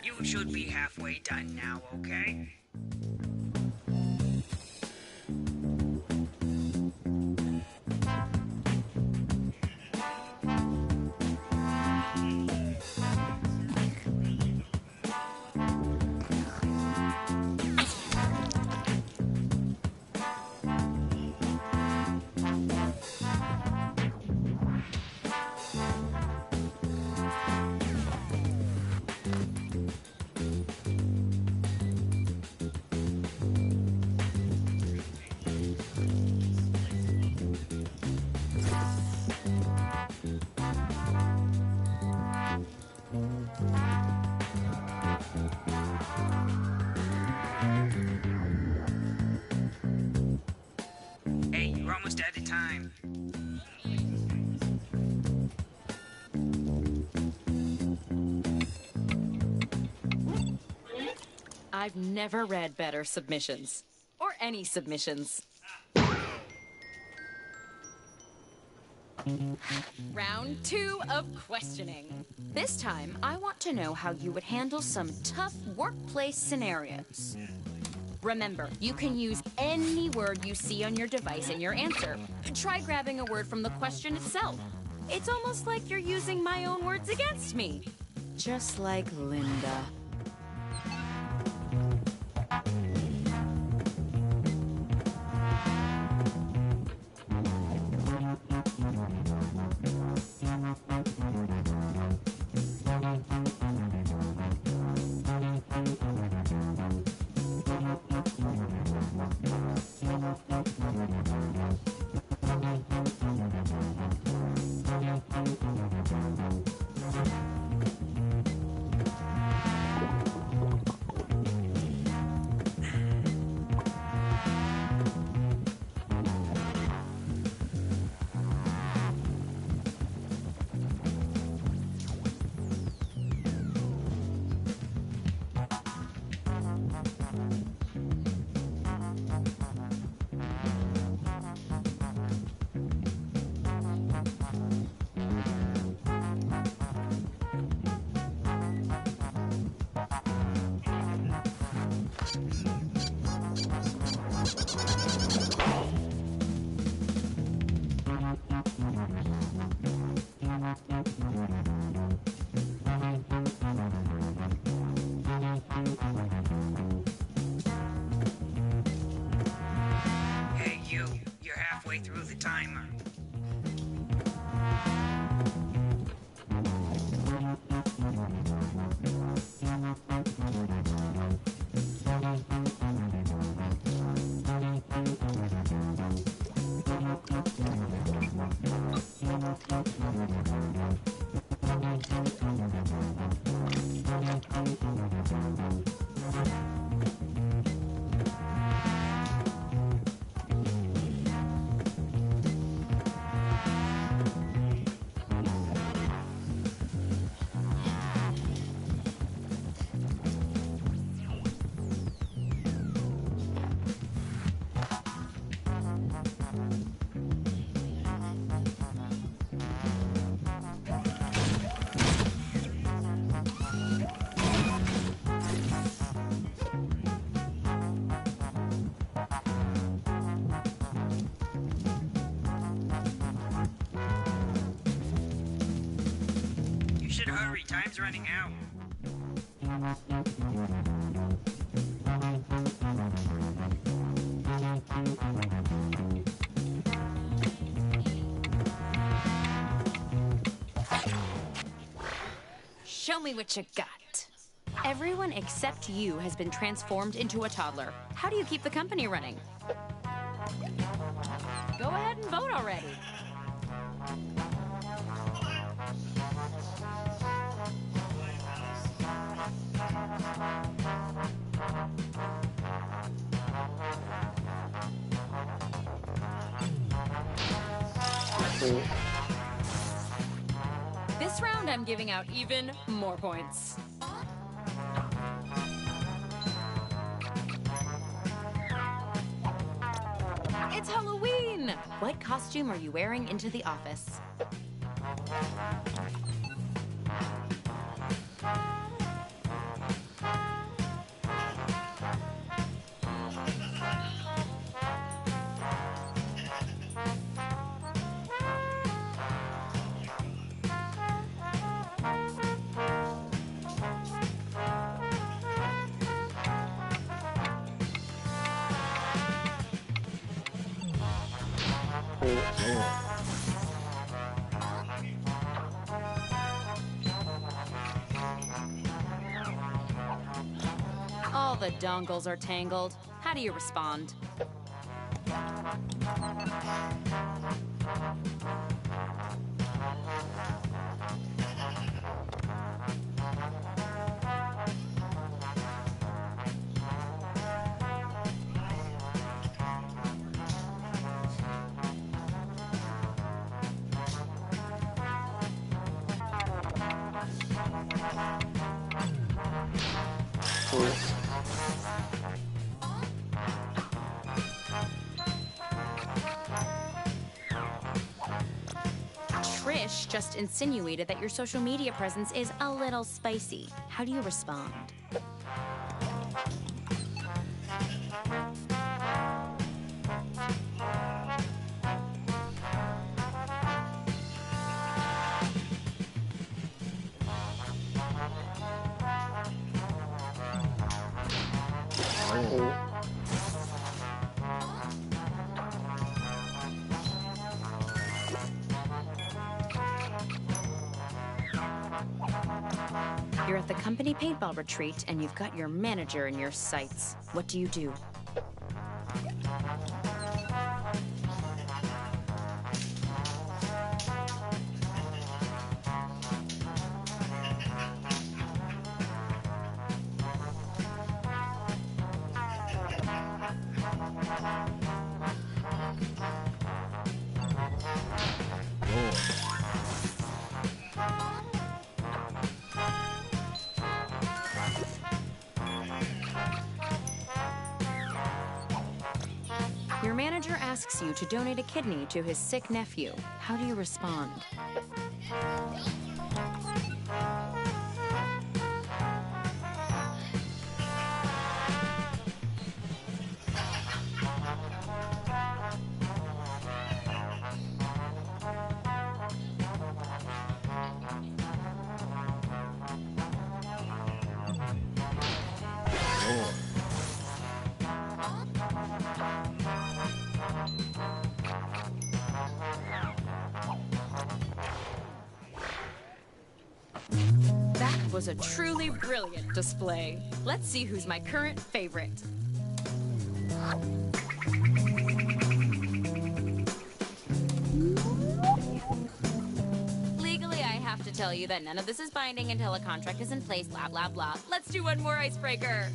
You should be halfway done now, okay? Hey, you're almost out of time. I've never read better submissions. Or any submissions. Round 2 of questioning. This time, I want to know how you would handle some tough workplace scenarios. Remember, you can use any word you see on your device in your answer. Try grabbing a word from the question itself. It's almost like you're using my own words against me. Just like Linda. Hey, you're halfway through the timer. You should hurry, time's running out. Show me what you got. Everyone except you has been transformed into a toddler. How do you keep the company running? Go ahead and vote already. This round, I'm giving out even more points. It's Halloween! What costume are you wearing into the office? All the dongles are tangled. How do you respond? Ish just insinuated that your social media presence is a little spicy. How do you respond? You're at the company paintball retreat, and you've got your manager in your sights. What do you do? Your manager asks you to donate a kidney to his sick nephew. How do you respond? That was a truly brilliant display. Let's see who's my current favorite. Legally, I have to tell you that none of this is binding until a contract is in place, blah, blah, blah. Let's do one more icebreaker.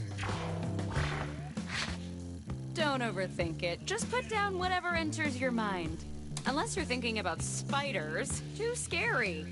Don't overthink it. Just put down whatever enters your mind. Unless you're thinking about spiders. Too scary.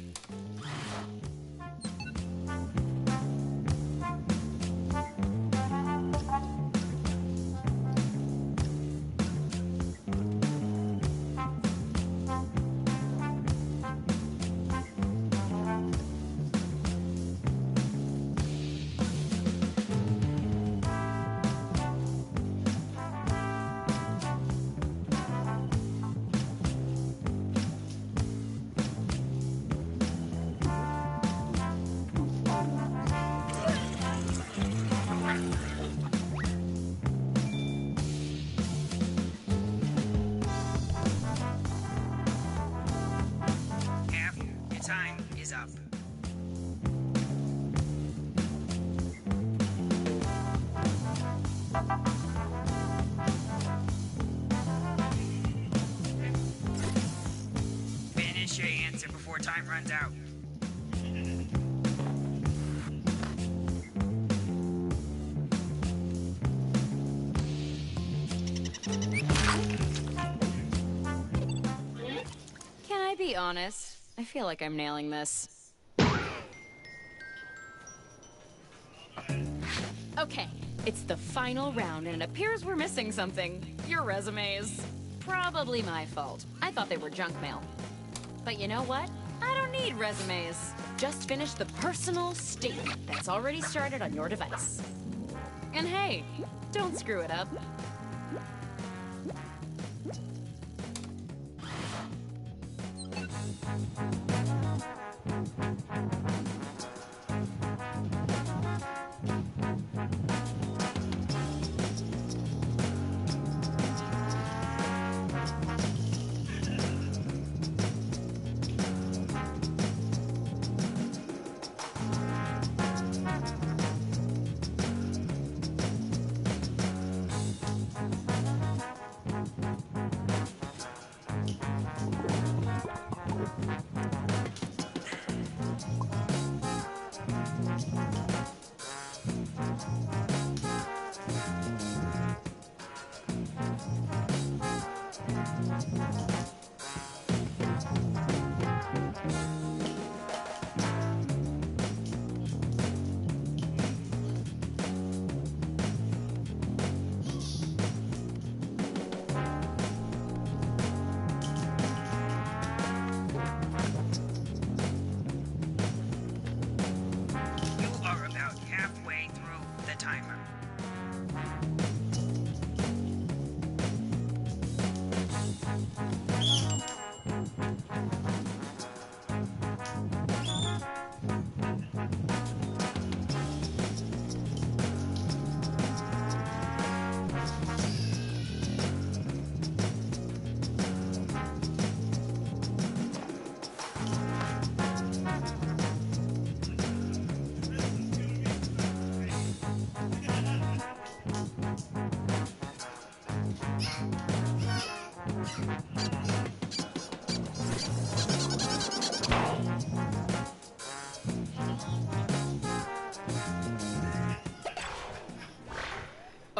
Your time is up. Finish your answer before time runs out. Can I be honest? I feel like I'm nailing this. Okay, it's the final round, and it appears we're missing something. Your resumes. Probably my fault. I thought they were junk mail. But you know what? I don't need resumes. Just finish the personal statement that's already started on your device. And hey, don't screw it up.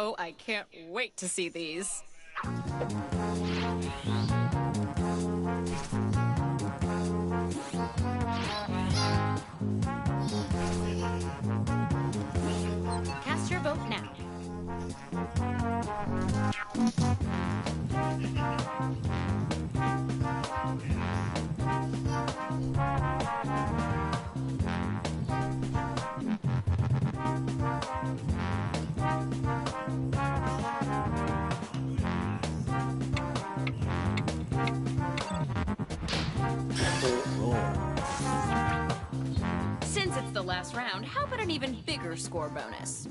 Oh, I can't wait to see these. Cast your vote now. Since it's the last round, how about an even bigger score bonus?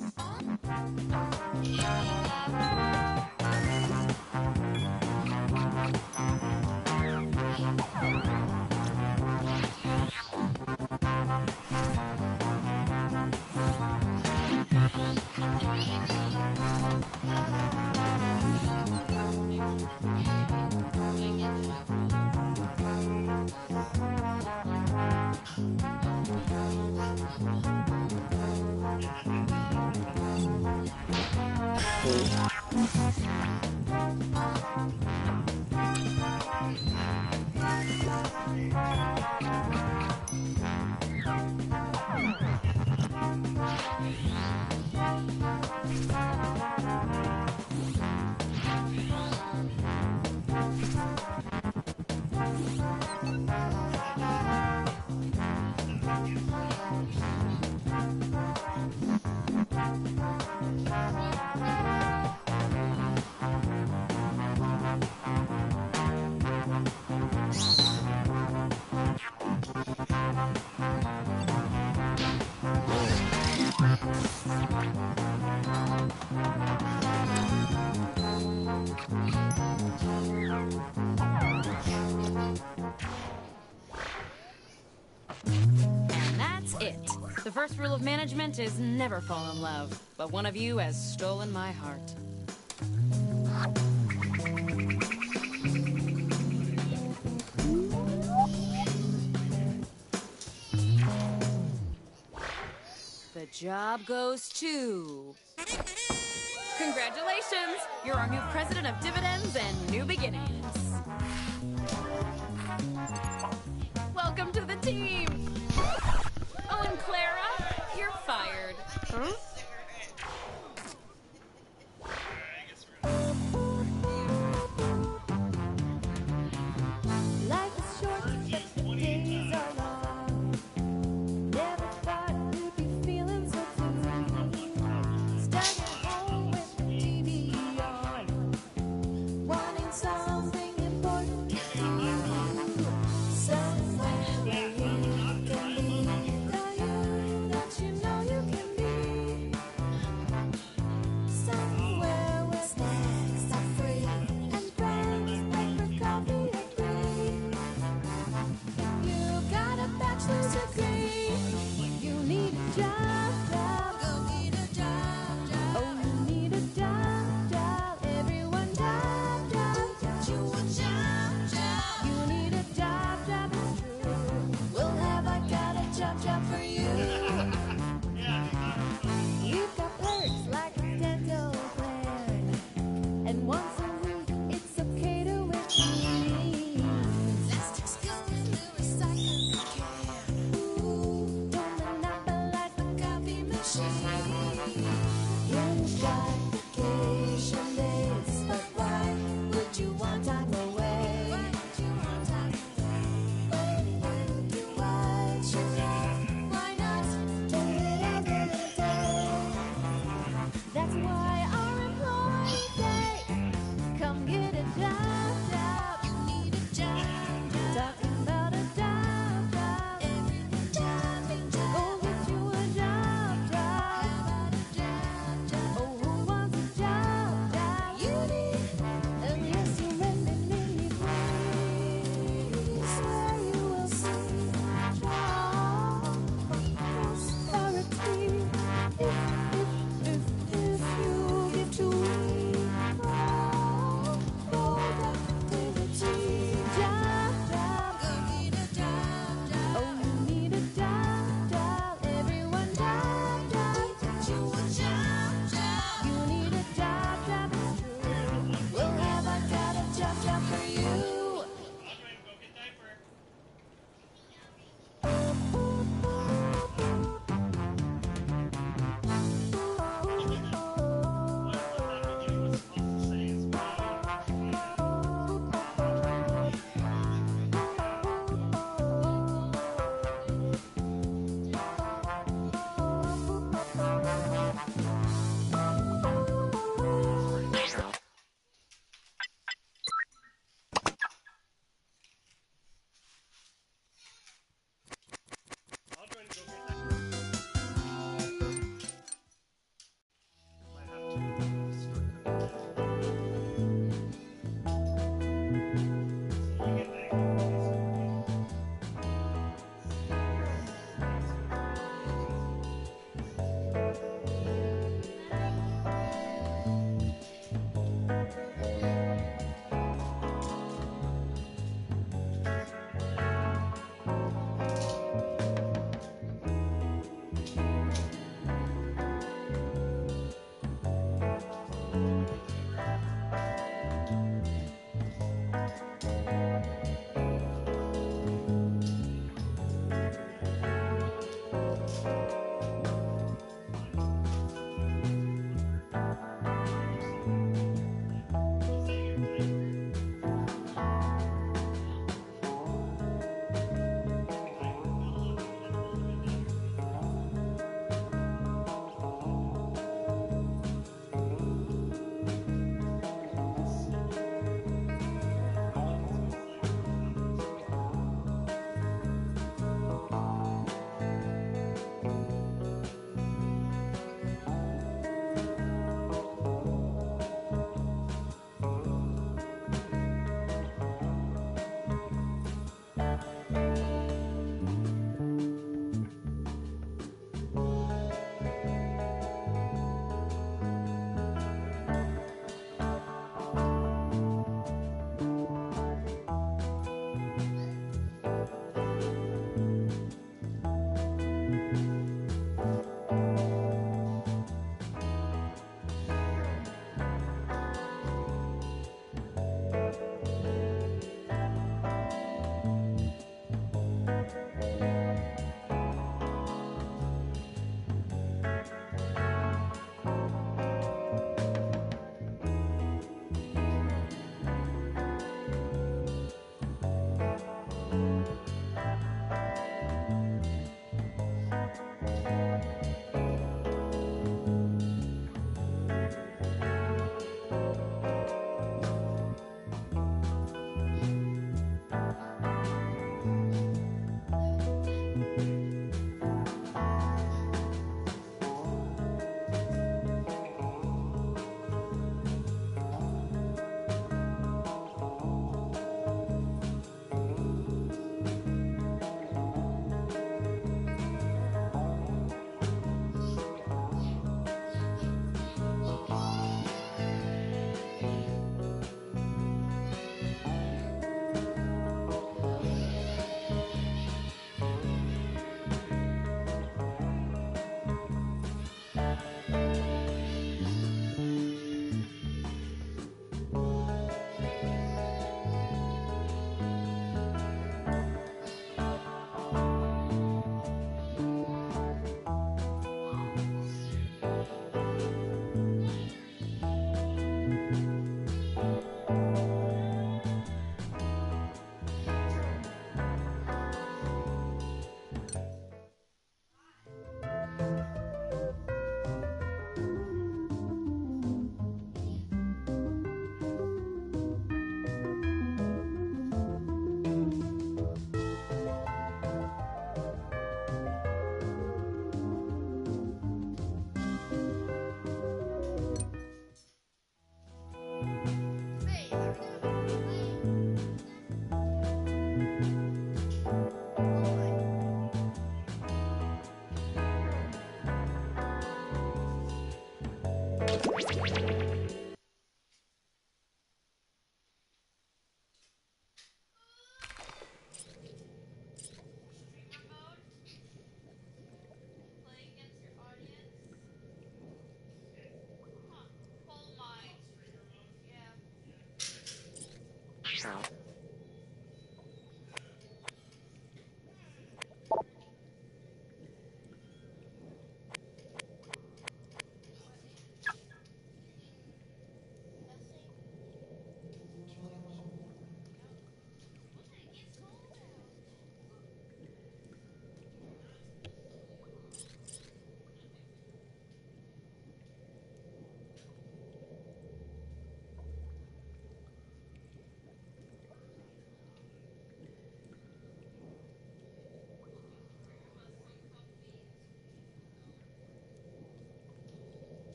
And that's it. The first rule of management is never fall in love. But one of you has stolen my heart. The job goes to... Congratulations! You're our new president of dividends and new beginnings. Welcome to the team! Oh, and Clara, you're fired. Huh? Life is short, but the days are long. Never thought you'd be feeling so blue. Stuck at home with the TV on, wanting something important to do. Somewhere where you can be the you that you know you can be.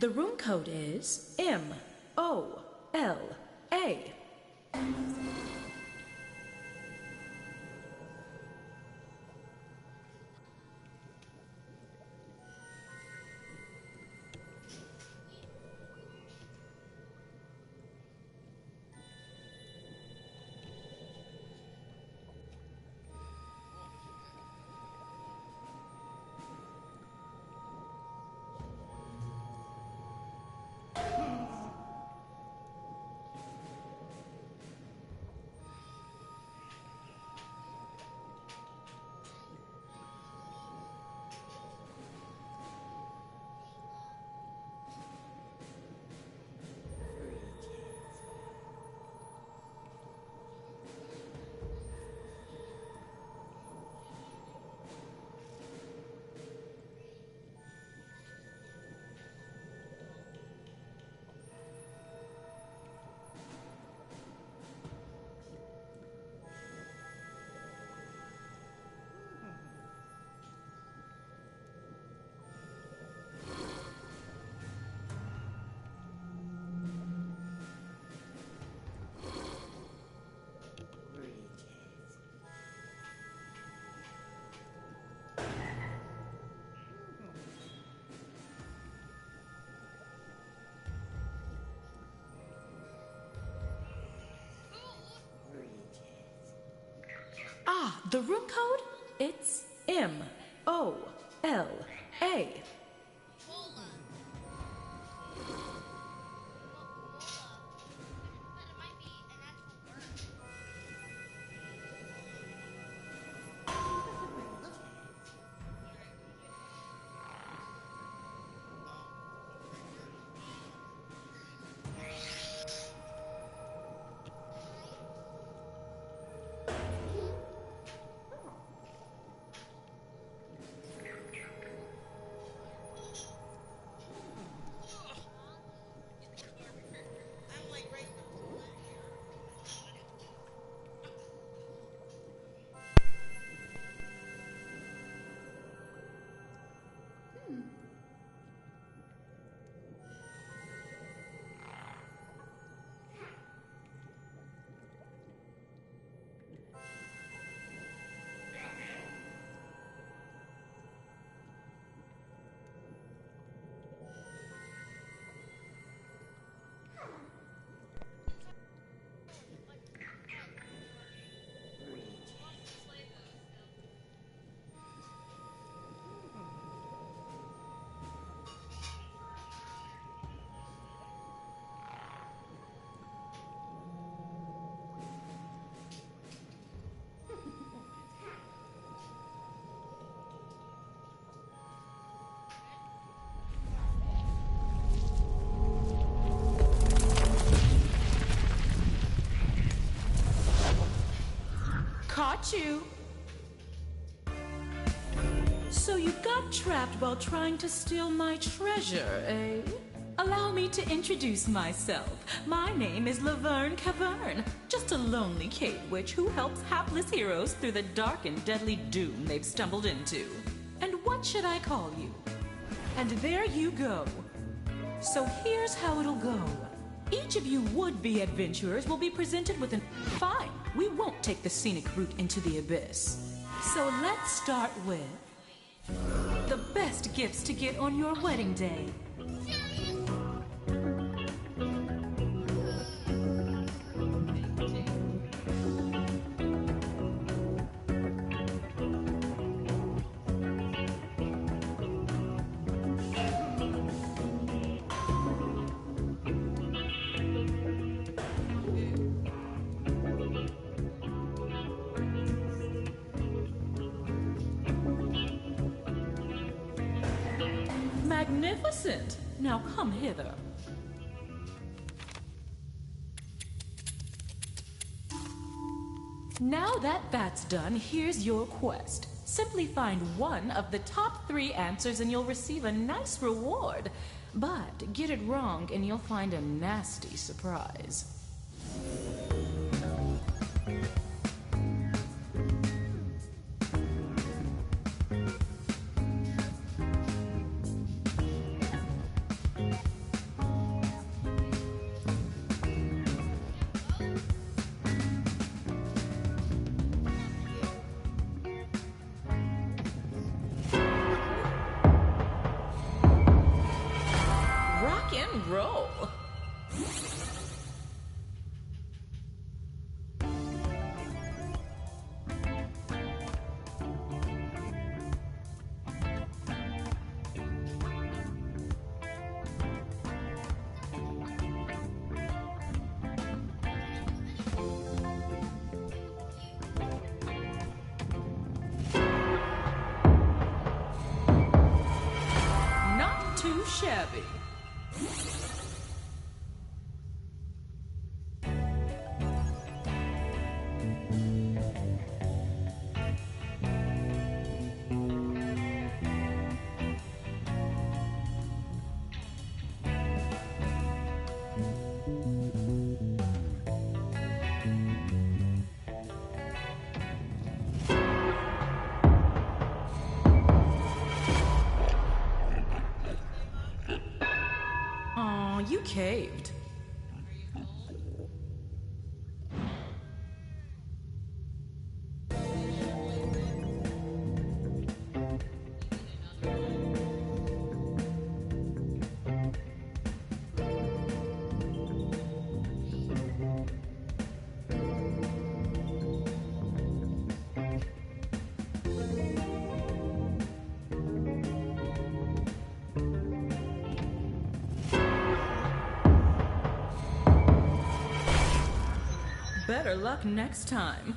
The room code is MOLA. The room code? It's MOLA. Caught you. So you got trapped while trying to steal my treasure, eh? Allow me to introduce myself. My name is Laverne Cavern, just a lonely cave witch who helps hapless heroes through the dark and deadly doom they've stumbled into. And what should I call you? And there you go. So here's how it'll go. Each of you would-be adventurers will be presented with an... Fine, we won't take the scenic route into the abyss. So let's start with... the best gifts to get on your wedding day. Magnificent! Now come hither. Now that that's done, here's your quest. Simply find one of the top 3 answers and you'll receive a nice reward. But get it wrong and you'll find a nasty surprise. and roll. Not too shabby. Aw, you caved. Better luck next time.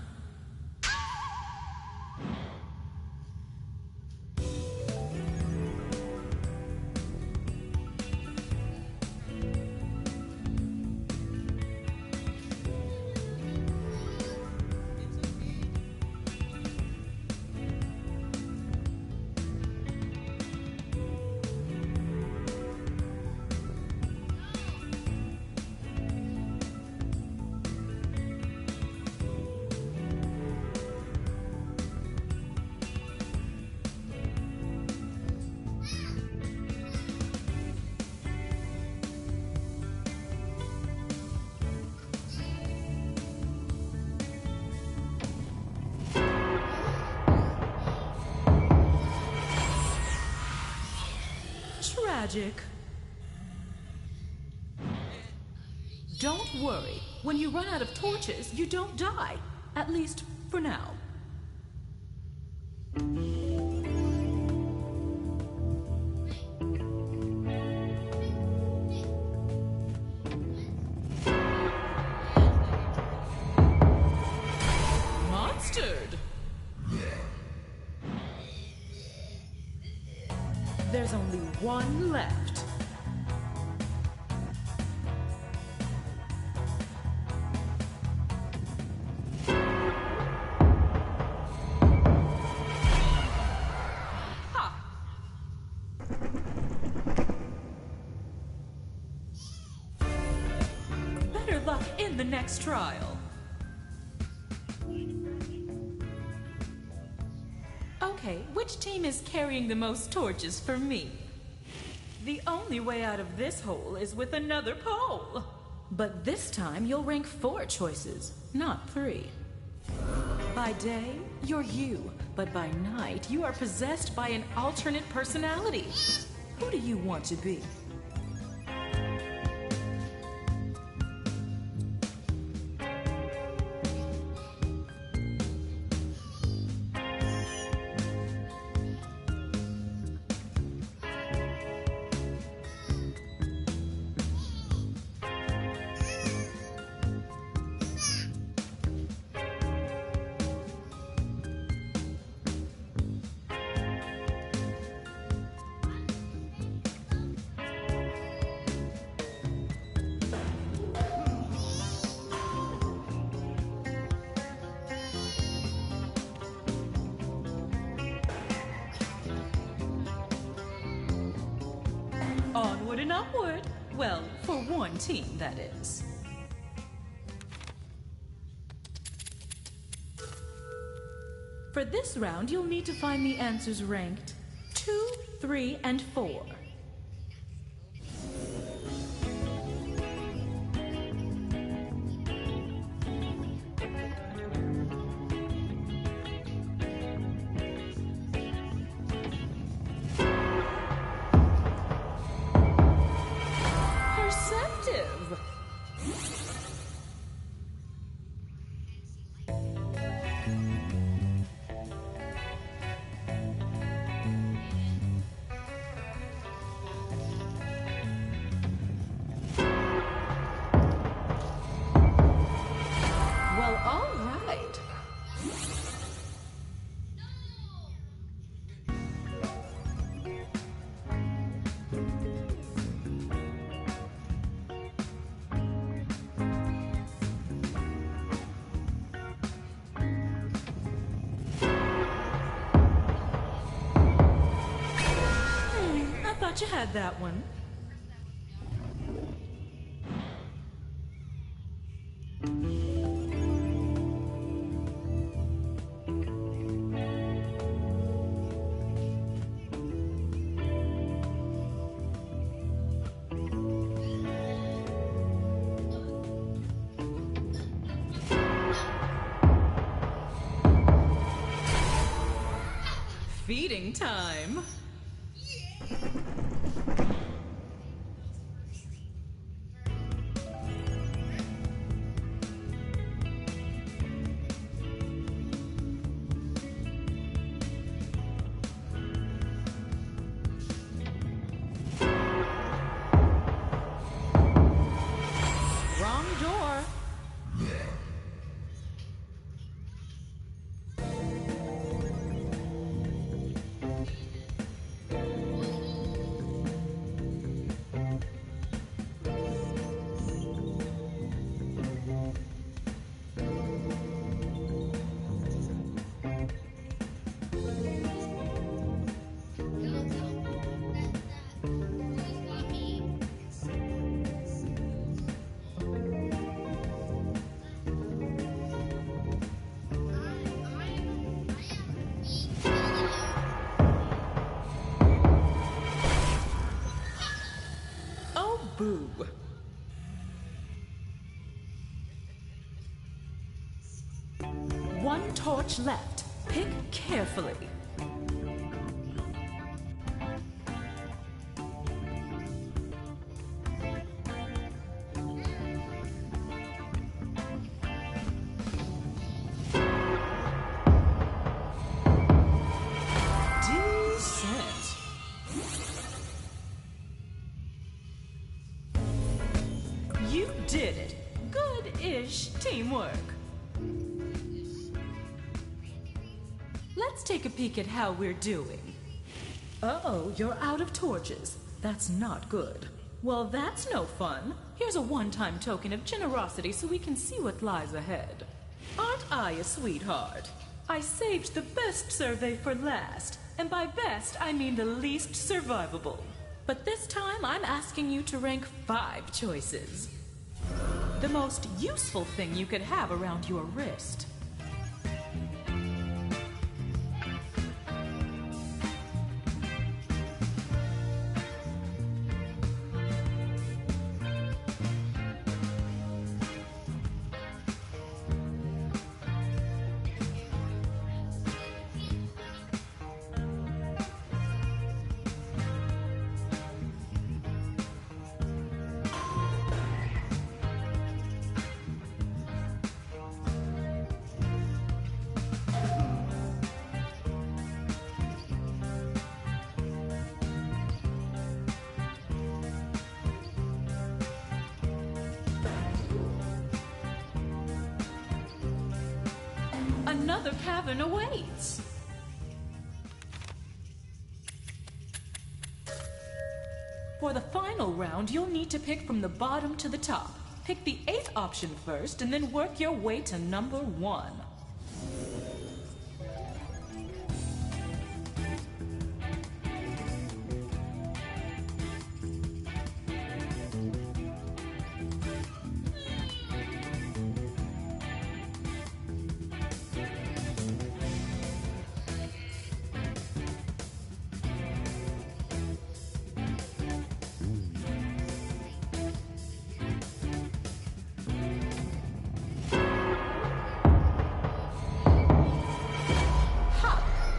Tragic. Don't worry. When you run out of torches, you don't die. At least for now. Monstered. There's only one left. Ha! Better luck in the next trial. Okay, which team is carrying the most torches for me? The only way out of this hole is with another pole. But this time you'll rank 4 choices, not 3. By day, you're you, but by night, you are possessed by an alternate personality. Who do you want to be? Onward and upward. Well, for one team, that is. For this round, you'll need to find the answers ranked 2, 3, and 4. Thought you had that one. Feeding time. Wrong door. Oh, boo. One torch left. Pick carefully. Decent. You did it. Good-ish teamwork. Let's take a peek at how we're doing. Uh-oh, you're out of torches. That's not good. Well, that's no fun. Here's a one-time token of generosity so we can see what lies ahead. Aren't I a sweetheart? I saved the best survey for last, and by best, I mean the least survivable. But this time, I'm asking you to rank 5 choices. The most useful thing you could have around your wrist. Another cavern awaits. For the final round, you'll need to pick from the bottom to the top. Pick the 8th option first, and then work your way to number 1.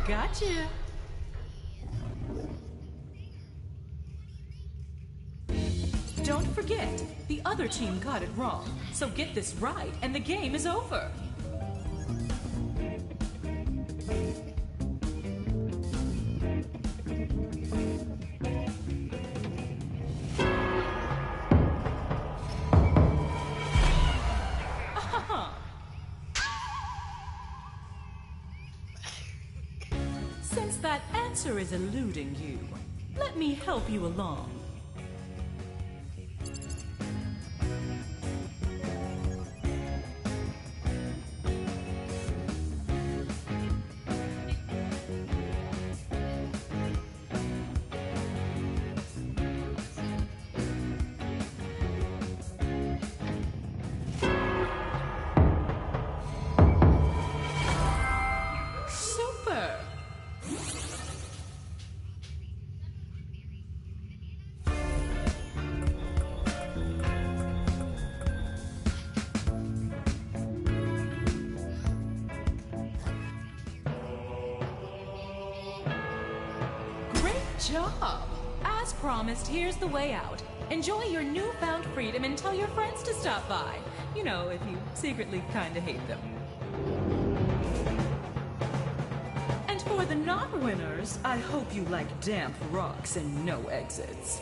Gotcha. Don't forget, the other team got it wrong. So get this right and the game is over. Since that answer is eluding you, let me help you along. job! As promised, here's the way out. Enjoy your newfound freedom and tell your friends to stop by. You know, if you secretly kinda hate them. And for the non-winners, I hope you like damp rocks and no exits.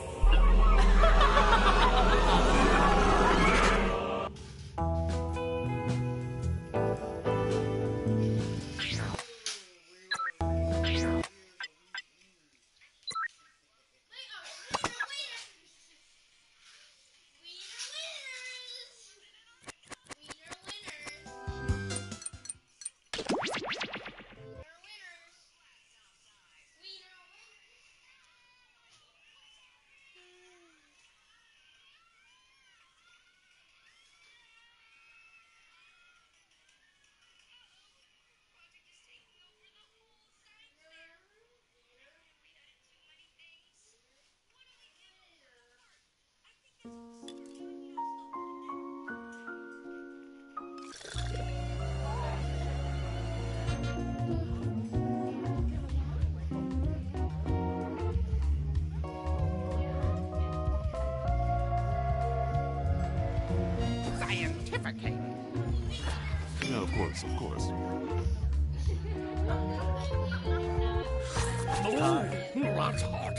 Scientificate. Yeah, of course, of course. Oh, that's hot.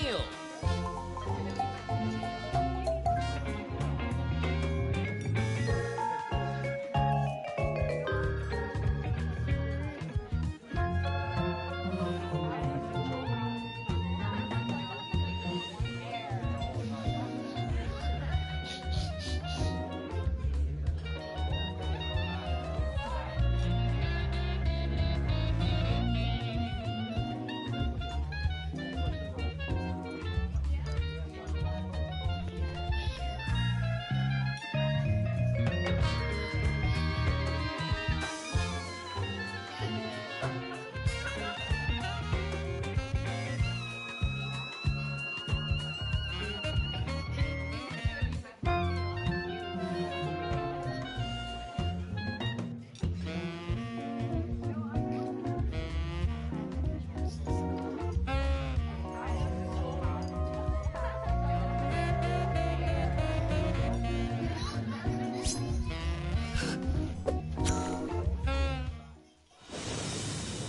Ew.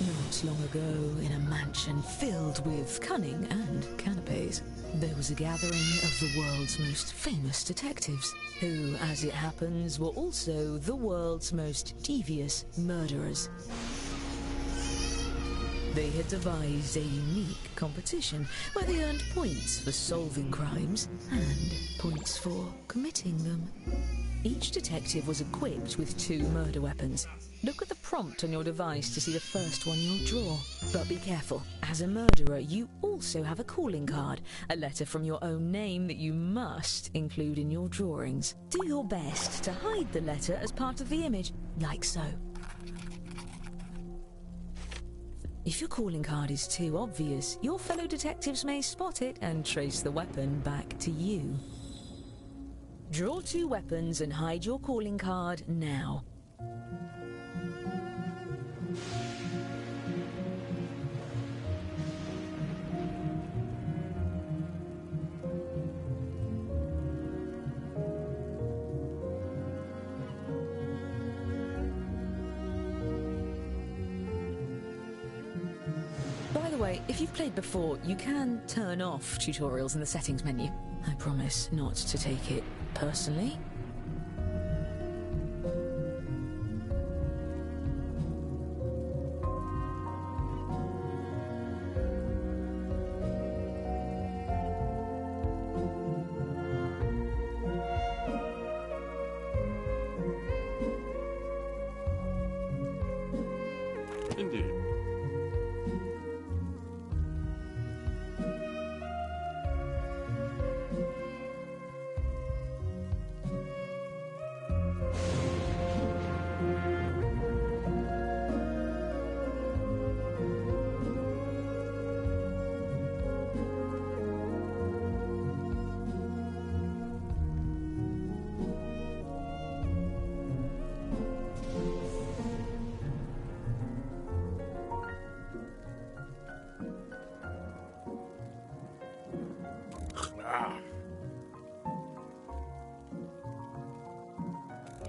Not long ago, in a mansion filled with cunning and canapes, there was a gathering of the world's most famous detectives, who, as it happens, were also the world's most devious murderers. They had devised a unique competition where they earned points for solving crimes and points for committing them. Each detective was equipped with 2 murder weapons. Look at the prompt on your device to see the first one you'll draw. But be careful. As a murderer, you also have a calling card, a letter from your own name that you must include in your drawings. Do your best to hide the letter as part of the image, like so. If your calling card is too obvious, your fellow detectives may spot it and trace the weapon back to you. Draw 2 weapons and hide your calling card now. By the way, if you've played before, you can turn off tutorials in the settings menu. I promise not to take it personally. Indeed.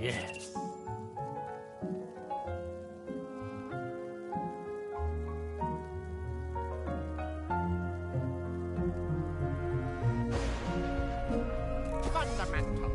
Yes. Fundamental.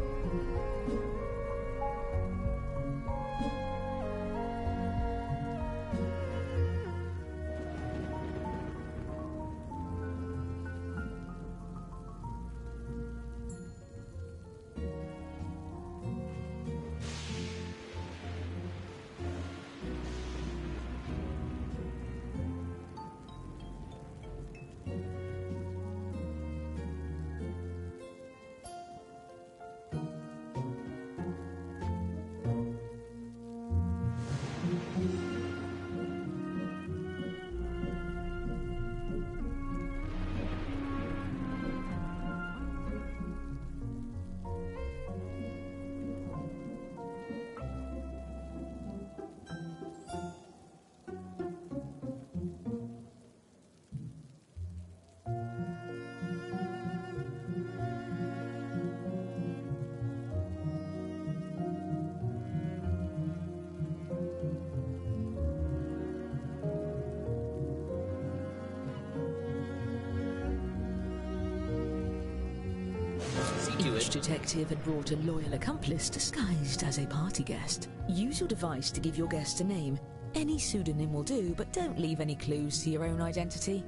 Each detective had brought a loyal accomplice disguised as a party guest. Use your device to give your guest a name. Any pseudonym will do, but don't leave any clues to your own identity.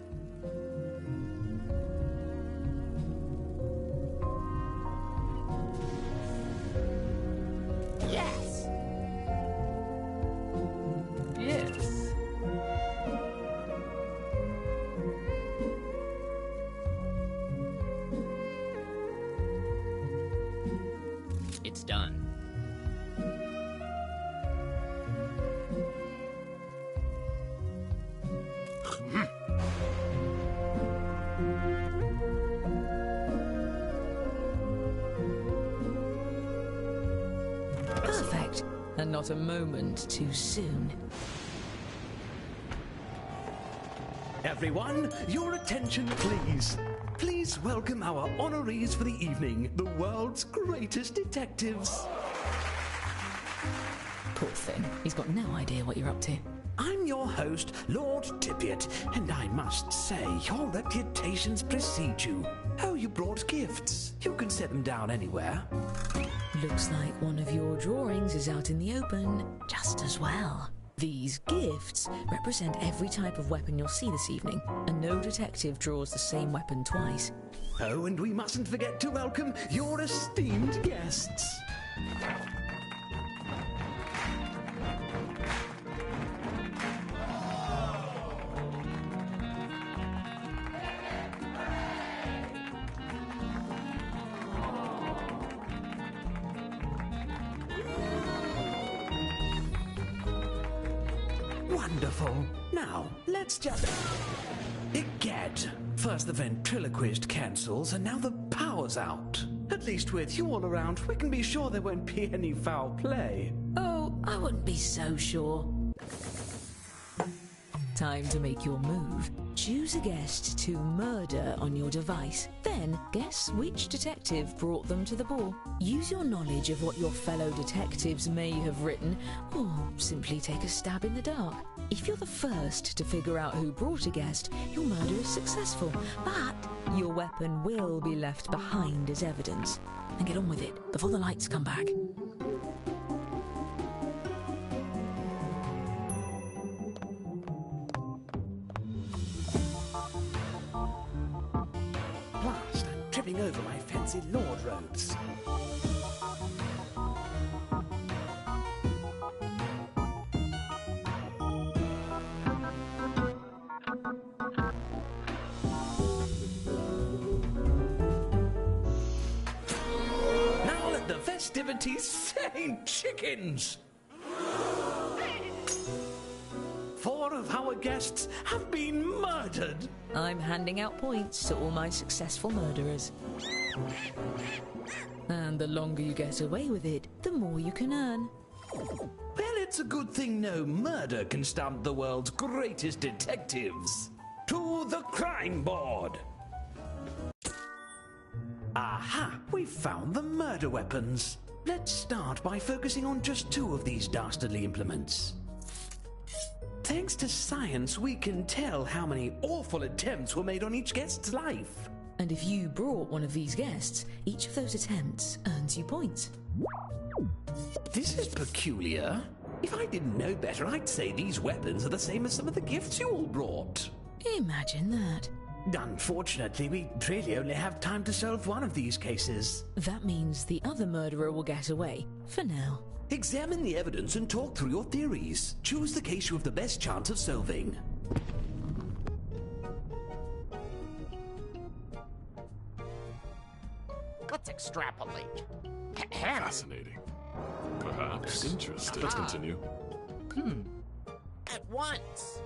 Yes. Yes. It's done. Perfect, and not a moment too soon. Everyone, your attention please. Please welcome our honorees for the evening, the world's greatest detectives. Poor thing, he's got no idea what you're up to. I'm your host, Lord Tippet, and I must say, your reputations precede you. Oh, you brought gifts. You can set them down anywhere. Looks like one of your drawings is out in the open, just as well. These gifts represent every type of weapon you'll see this evening, and no detective draws the same weapon twice. Oh, and we mustn't forget to welcome your esteemed guests. Wonderful. Now, let's just... Egad. First the ventriloquist cancels, and now the power's out. At least with you all around, we can be sure there won't be any foul play. Oh, I wouldn't be so sure. Time to make your move. Choose a guest to murder on your device. Then guess which detective brought them to the ball. Use your knowledge of what your fellow detectives may have written, or simply take a stab in the dark. If you're the first to figure out who brought a guest, your murder is successful, but your weapon will be left behind as evidence. And get on with it before the lights come back. Blast, I'm tripping over my fancy lord robes. Now let the festivities say chickens! 4 of our guests have been murdered! I'm handing out points to all my successful murderers. And the longer you get away with it, the more you can earn. Well, it's a good thing no murder can stump the world's greatest detectives. To the crime board! Aha! We found the murder weapons. Let's start by focusing on just 2 of these dastardly implements. Thanks to science, we can tell how many awful attempts were made on each guest's life. And if you brought one of these guests, each of those attempts earns you points. This is peculiar. If I didn't know better, I'd say these weapons are the same as some of the gifts you all brought. Imagine that. Unfortunately, we really only have time to solve one of these cases. That means the other murderer will get away, for now. Examine the evidence and talk through your theories. Choose the case you have the best chance of solving. Let's extrapolate. Fascinating. Perhaps interesting. Let's continue. At once.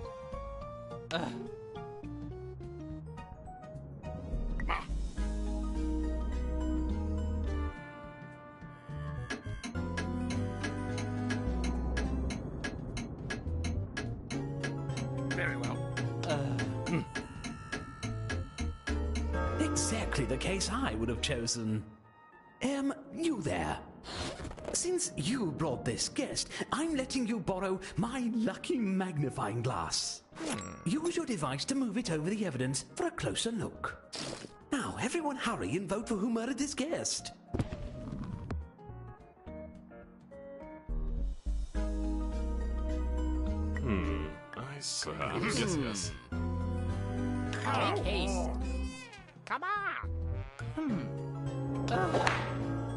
Very well. Exactly the case I would have chosen. You there. Since you brought this guest, I'm letting you borrow my lucky magnifying glass. Use your device to move it over the evidence for a closer look. Now, everyone hurry and vote for who murdered this guest. I see. Perhaps. Yes. Make haste. Come on.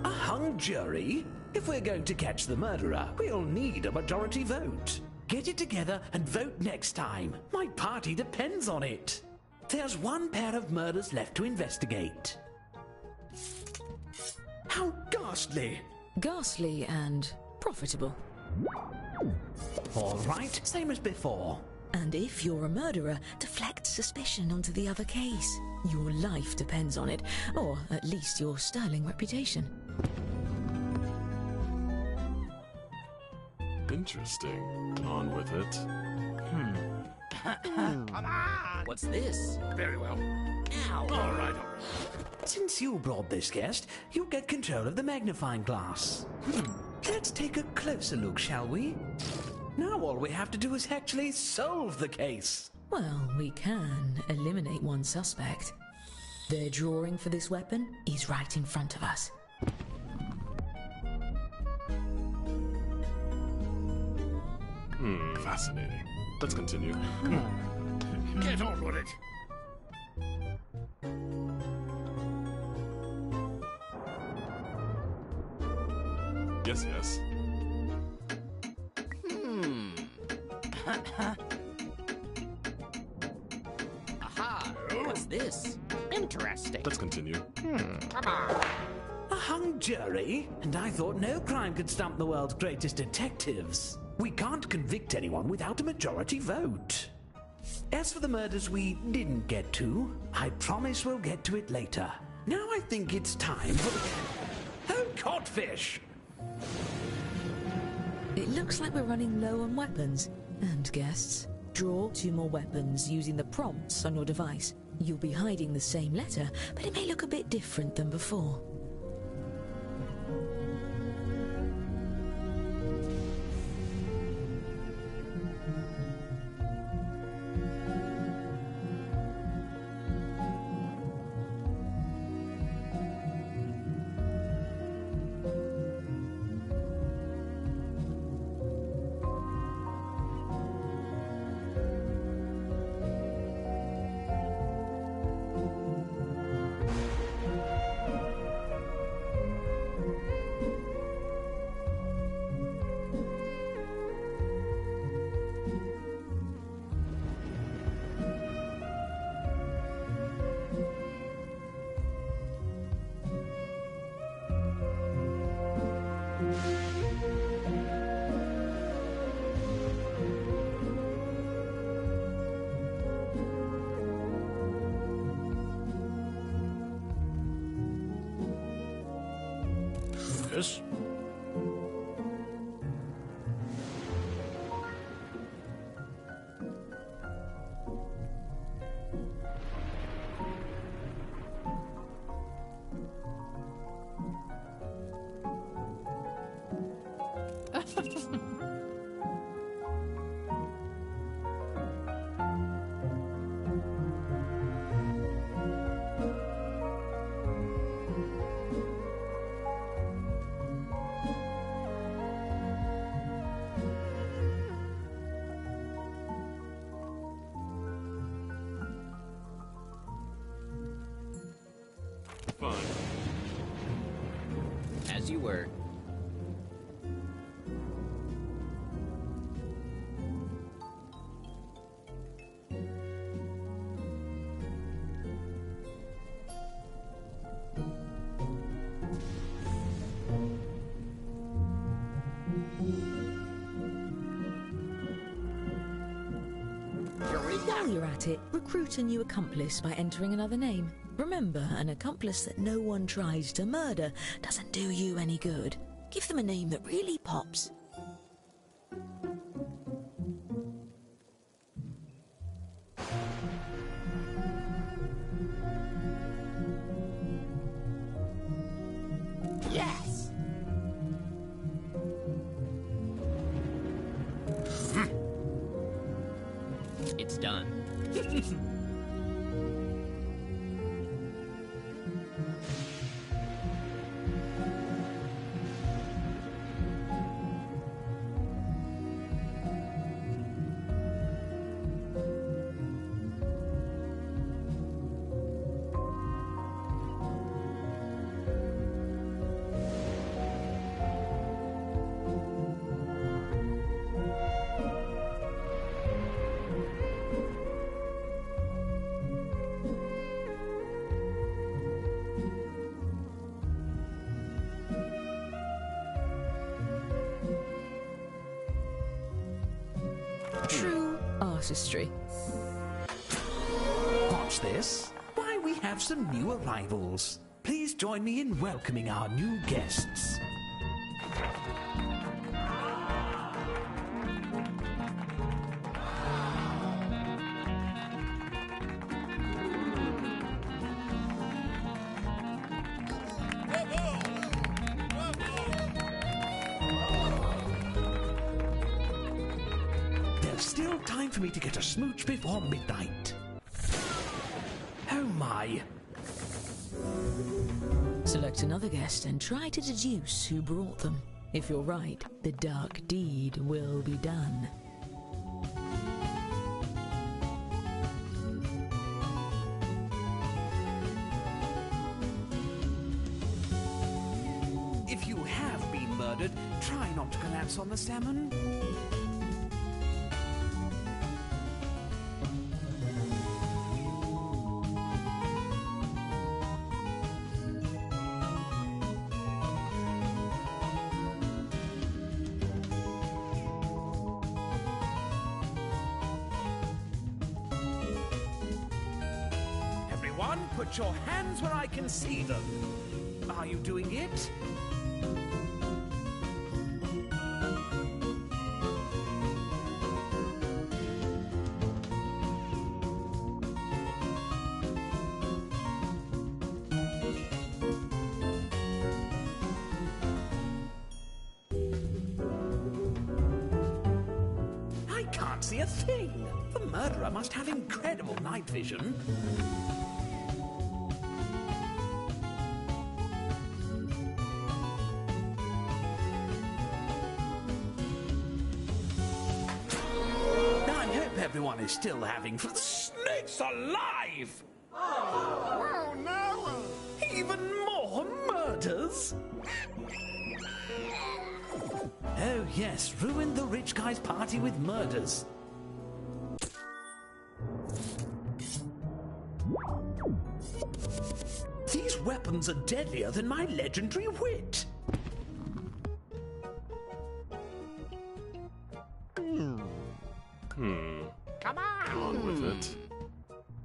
A hung jury? If we're going to catch the murderer, we'll need a majority vote. Get it together and vote next time. My party depends on it. There's one pair of murders left to investigate. How ghastly! Ghastly and profitable. All right, same as before. And if you're a murderer, deflect suspicion onto the other case. Your life depends on it, or at least your sterling reputation. Interesting. On with it. Come on. What's this? Very well. Now. All right. Since you brought this guest, you get control of the magnifying glass. Let's take a closer look, shall we? Now all we have to do is actually solve the case. Well, we can eliminate one suspect. Their drawing for this weapon is right in front of us. Fascinating. Let's continue. Get on with it. Yes. Aha! What's this? Interesting. Let's continue. Come on. A hung jury? And I thought no crime could stump the world's greatest detectives. We can't convict anyone without a majority vote. As for the murders we didn't get to, I promise we'll get to it later. Now I think it's time for the... Oh, codfish! It looks like we're running low on weapons. And guests, draw 2 more weapons using the prompts on your device. You'll be hiding the same letter, but it may look a bit different than before. Yes. Just you were. While you're at it, recruit a new accomplice by entering another name. Remember, an accomplice that no one tries to murder doesn't do you any good. Give them a name that really pops. Yes! It's done. True artistry. Watch this. Why, we have some new arrivals. Please join me in welcoming our new guests. There's still time for me to get a smooch before midnight. Oh my. Select another guest and try to deduce who brought them. If you're right, the dark deed will be done. If you have been murdered, try not to collapse on the salmon. Everyone, put your hands where I can see them. Are you doing it? I can't see a thing. The murderer must have incredible night vision. I hope everyone is still having fun. The snake's alive! Oh, no! Even more murders? Oh yes, ruined the rich guy's party with murders. These weapons are deadlier than my legendary wit. Come on! On with it.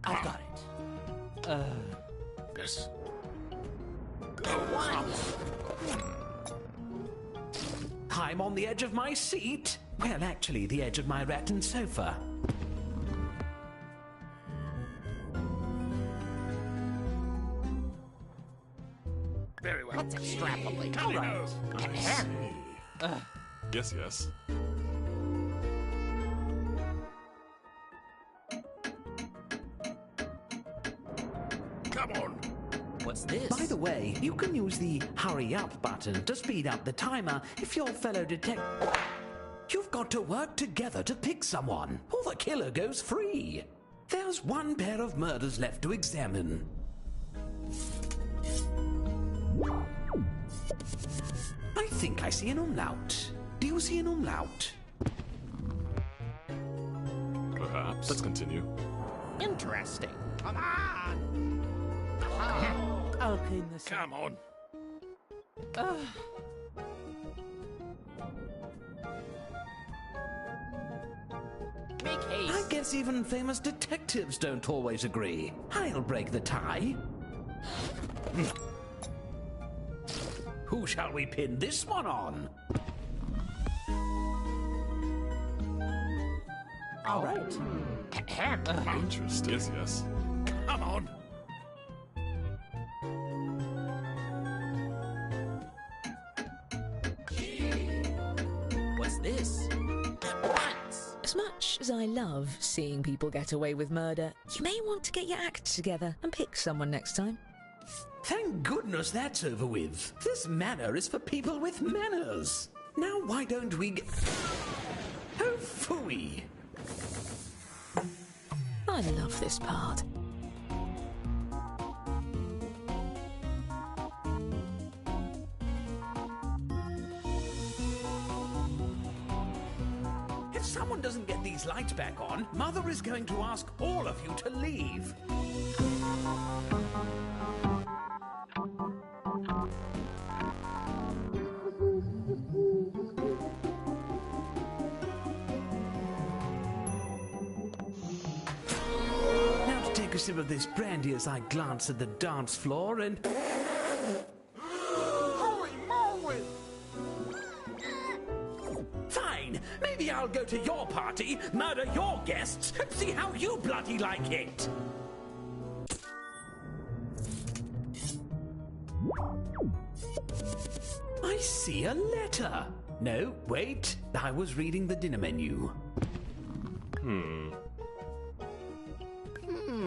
I've got it. Yes. I'm on the edge of my seat. Well, actually, the edge of my rattan sofa. Very well. Let's extrapolate. All right. I see. Yes, yes. Come on. What's this? By the way, you can use the hurry up button to speed up the timer if your fellow You've got to work together to pick someone, or the killer goes free. There's one pair of murders left to examine. think I see an umlaut. Do you see an umlaut? Perhaps. Let's continue. Interesting. Come on! I'll clean this Come on. Make haste. I guess even famous detectives don't always agree. I'll break the tie. Who shall we pin this one on? All right. Interesting. Yes, yes. Come on. What's this? Once. As much as I love seeing people get away with murder, you may want to get your act together and pick someone next time. Thank goodness that's over with. This manor is for people with manners. Now why don't we get... Oh, phooey. I love this part. If someone doesn't get these lights back on, Mother is going to ask all of you to leave. Now to take a sip of this brandy as I glance at the dance floor and... Holy moly! Fine, maybe I'll go to your party, murder your guests, and see how you bloody like it. I see a letter. No, wait, I was reading the dinner menu.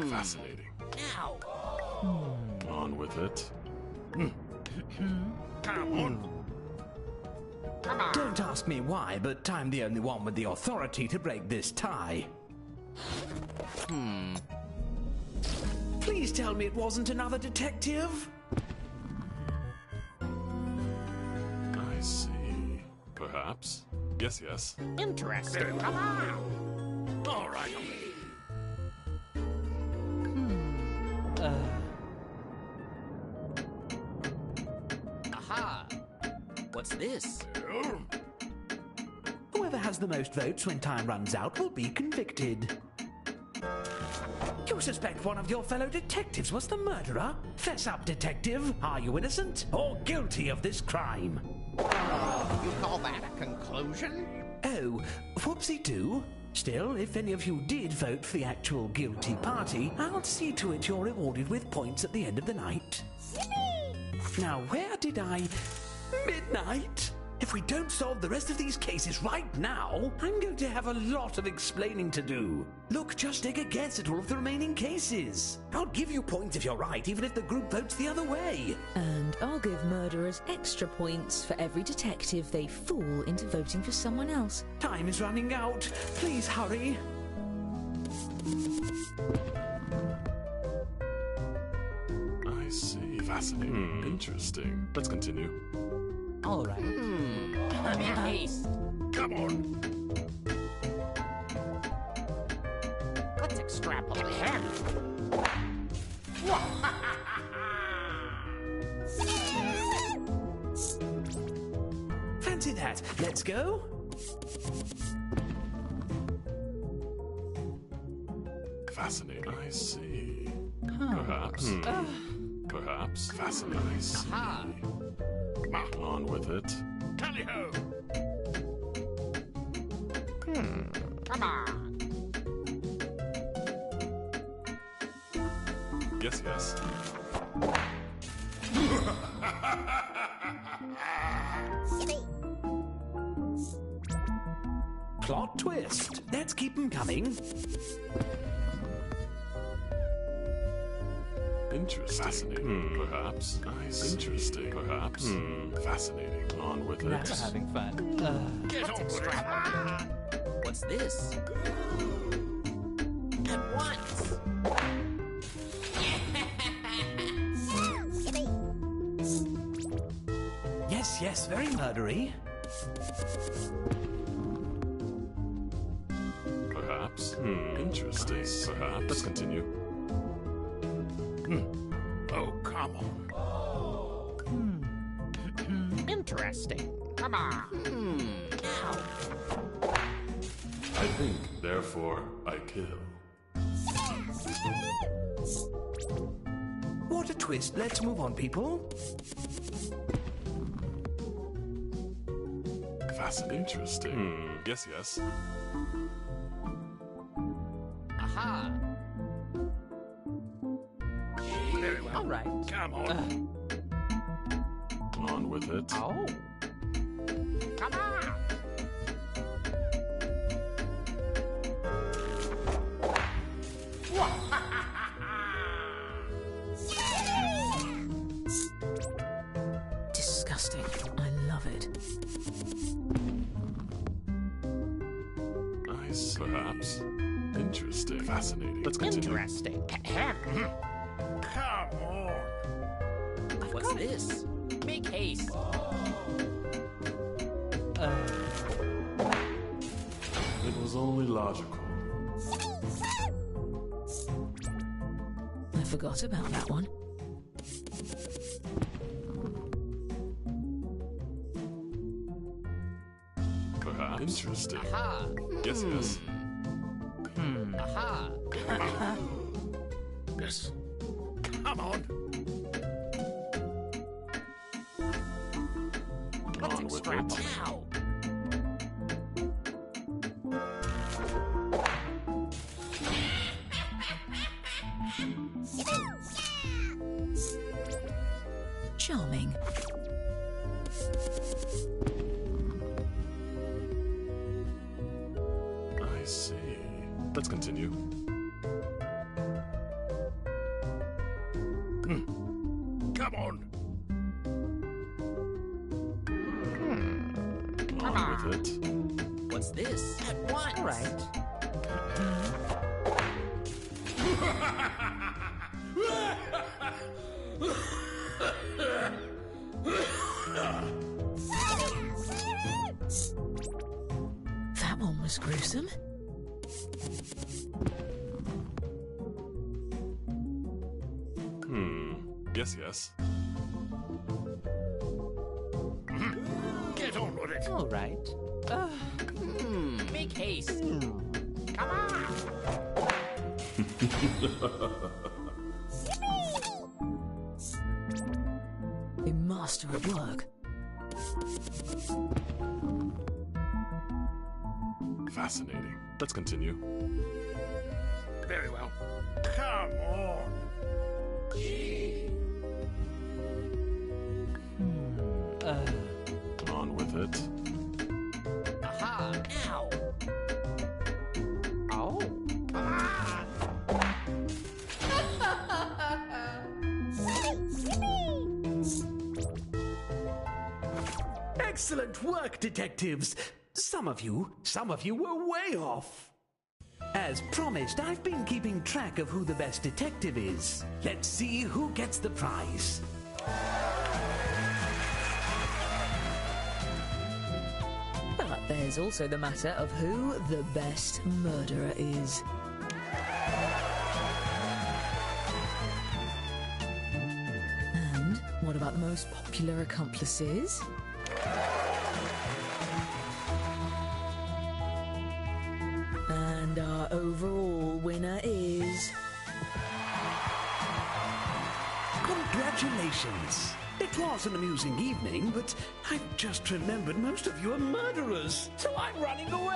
Fascinating. Now. On with it. Come on. Come on. Don't ask me why, but I'm the only one with the authority to break this tie. Please tell me it wasn't another detective? I see. Perhaps. Yes, yes. Interesting. Come on. All right. Aha. What's this? Whoever has the most votes when time runs out will be convicted. You suspect one of your fellow detectives was the murderer? Fess up, detective. Are you innocent or guilty of this crime? You call that a conclusion? Oh, whoopsie-doo. Still, if any of you did vote for the actual guilty party, I'll see to it you're rewarded with points at the end of the night. Now, where did I... Midnight? If we don't solve the rest of these cases right now, I'm going to have a lot of explaining to do. Look, just take a guess at all of the remaining cases. I'll give you points if you're right, even if the group votes the other way. And I'll give murderers extra points for every detective they fool into voting for someone else. Time is running out. Please hurry. I see. Fascinating. Interesting. Let's continue. All right. Make haste. Come on. Let's extrapolate. Fancy that. Let's go. Fascinating. I see. Perhaps. Perhaps. Fascinating. I see. Aha. On with it. Tally-ho. Come on. Yes, yes. Plot twist. Let's keep them coming. Interesting. Fascinating. Perhaps. Nice. Interesting. Perhaps. Fascinating. On with Now it. we're having fun. Get on with it. What's this? At once. Yes, Yes, very murdery. Perhaps. Interesting. Perhaps. Let's continue. Oh, come on. Interesting. Come on. I think, therefore, I kill. What a twist. Let's move on, people. Fascinating. Interesting. Yes, yes. Aha! Very well. All right. Come on. On with it. Oh. Come on. Disgusting. I love it. Nice. Perhaps. Interesting. Fascinating. Let's continue. Interesting. Come on. What's this? Make haste. It was only logical. I forgot about that one. Perhaps. Interesting. Aha! Yes, yes. Aha! Yes. Come on. Let's On with extract. it. Ow! Charming. I see. Let's continue. Come on. On with it. What's this? At once! All right. That one was gruesome. Yes, yes. Get on with it. All right. Make haste. Come on. A master at work. Fascinating. Let's continue. Very well. Come on. On with it. Aha! Ow! Oh. Come on. Excellent work, detectives. Some of you were way off. As promised, I've been keeping track of who the best detective is. Let's see who gets the prize. But there's also the matter of who the best murderer is. And what about the most popular accomplices? And our overall winner is... Congratulations. It was an amusing evening, but I've just remembered most of you are murderers, so I'm running away!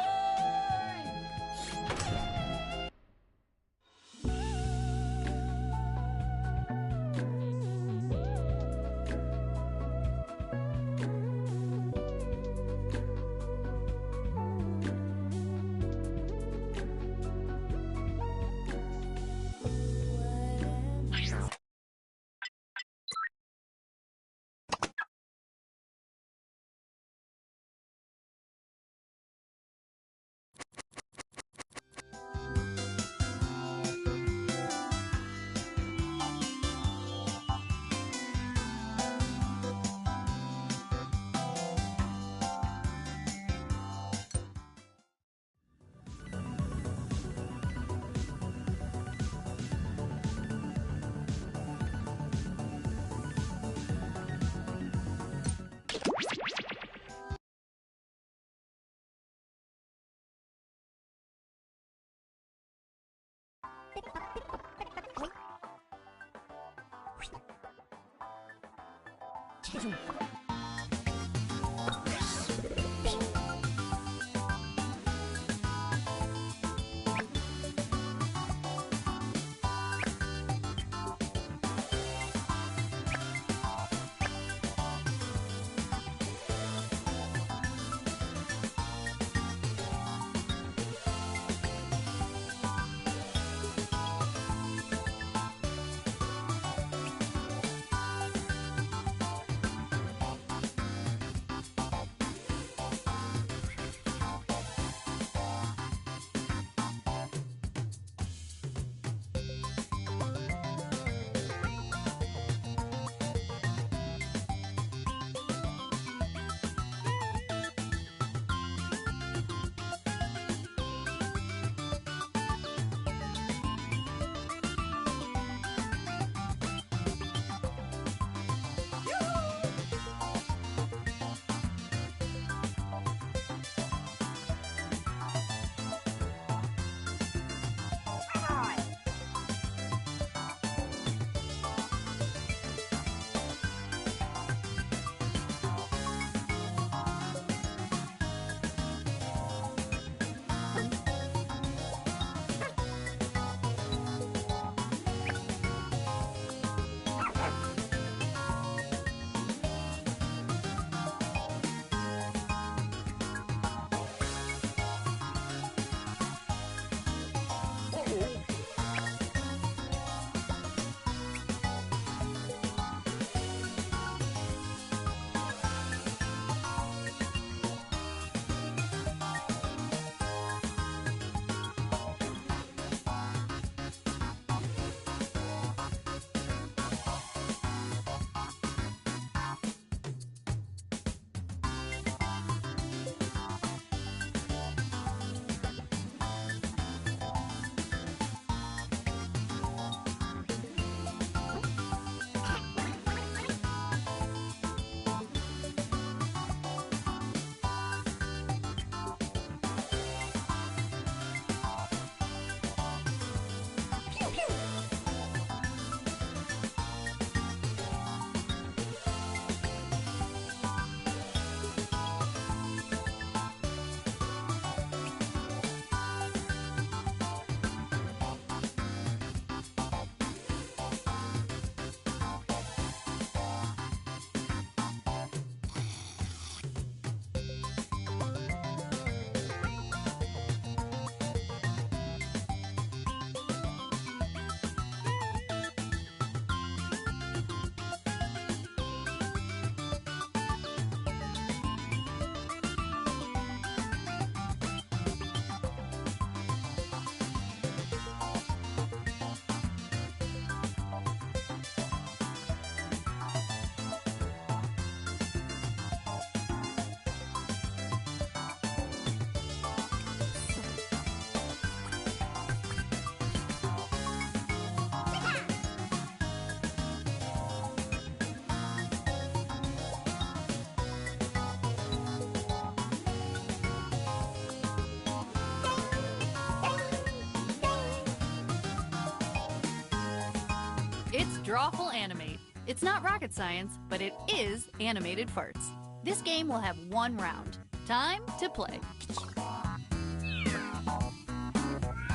It's Drawful Animate. It's not rocket science, but it is animated farts. This game will have one round. Time to play.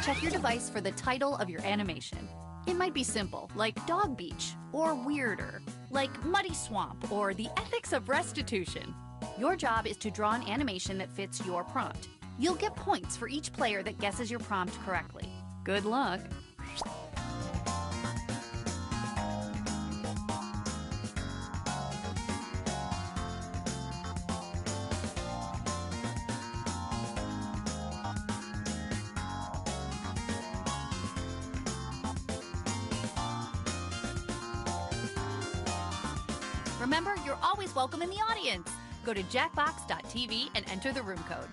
Check your device for the title of your animation. It might be simple, like Dog Beach, or weirder, like Muddy Swamp, or The Ethics of Restitution. Your job is to draw an animation that fits your prompt. You'll get points for each player that guesses your prompt correctly. Good luck. Remember, you're always welcome in the audience. Go to jackbox.tv and enter the room code.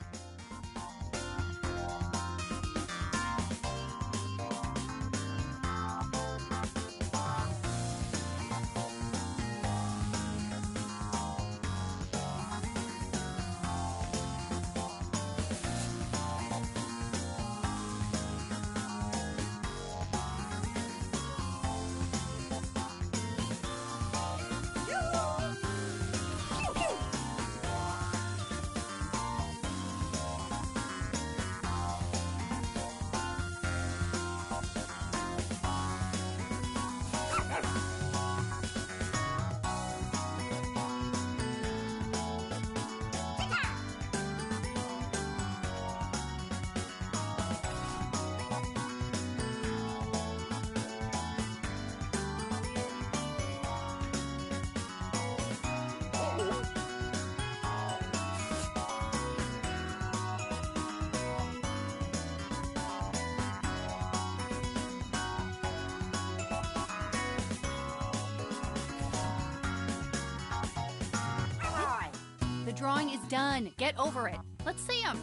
The drawing is done. Get over it. Let's see him.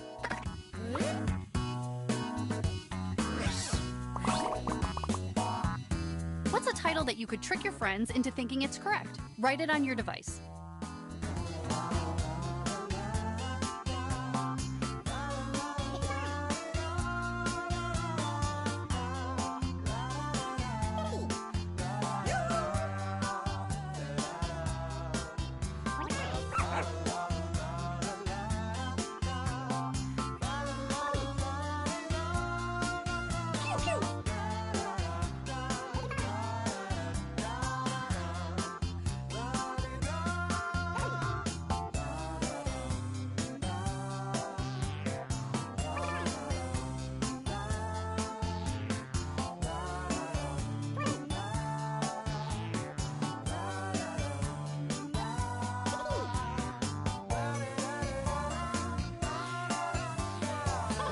What's a title that you could trick your friends into thinking it's correct? Write it on your device.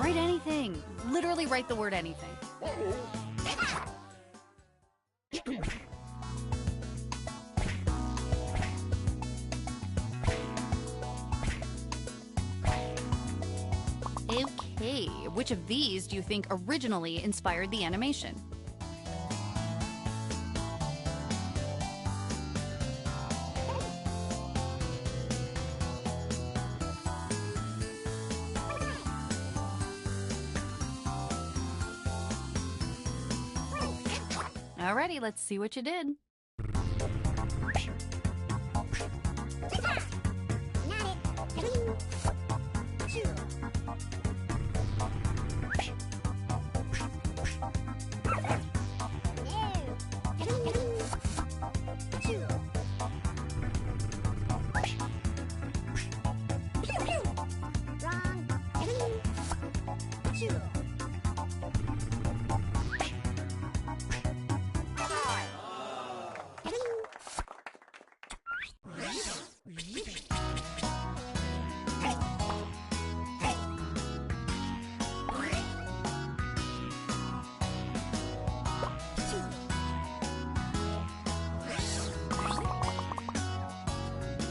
Write anything. Literally write the word anything. Okay, which of these do you think originally inspired the animation? Alrighty, let's see what you did.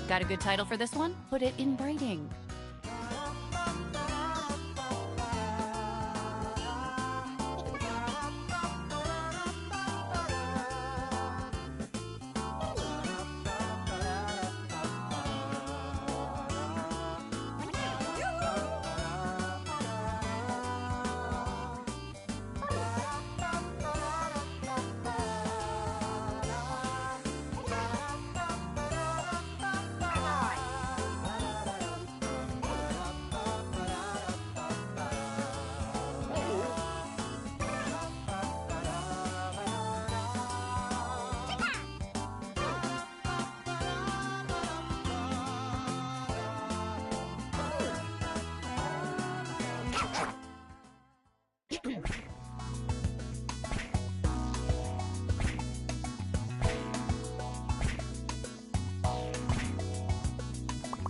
Got a good title for this one? Put it in writing.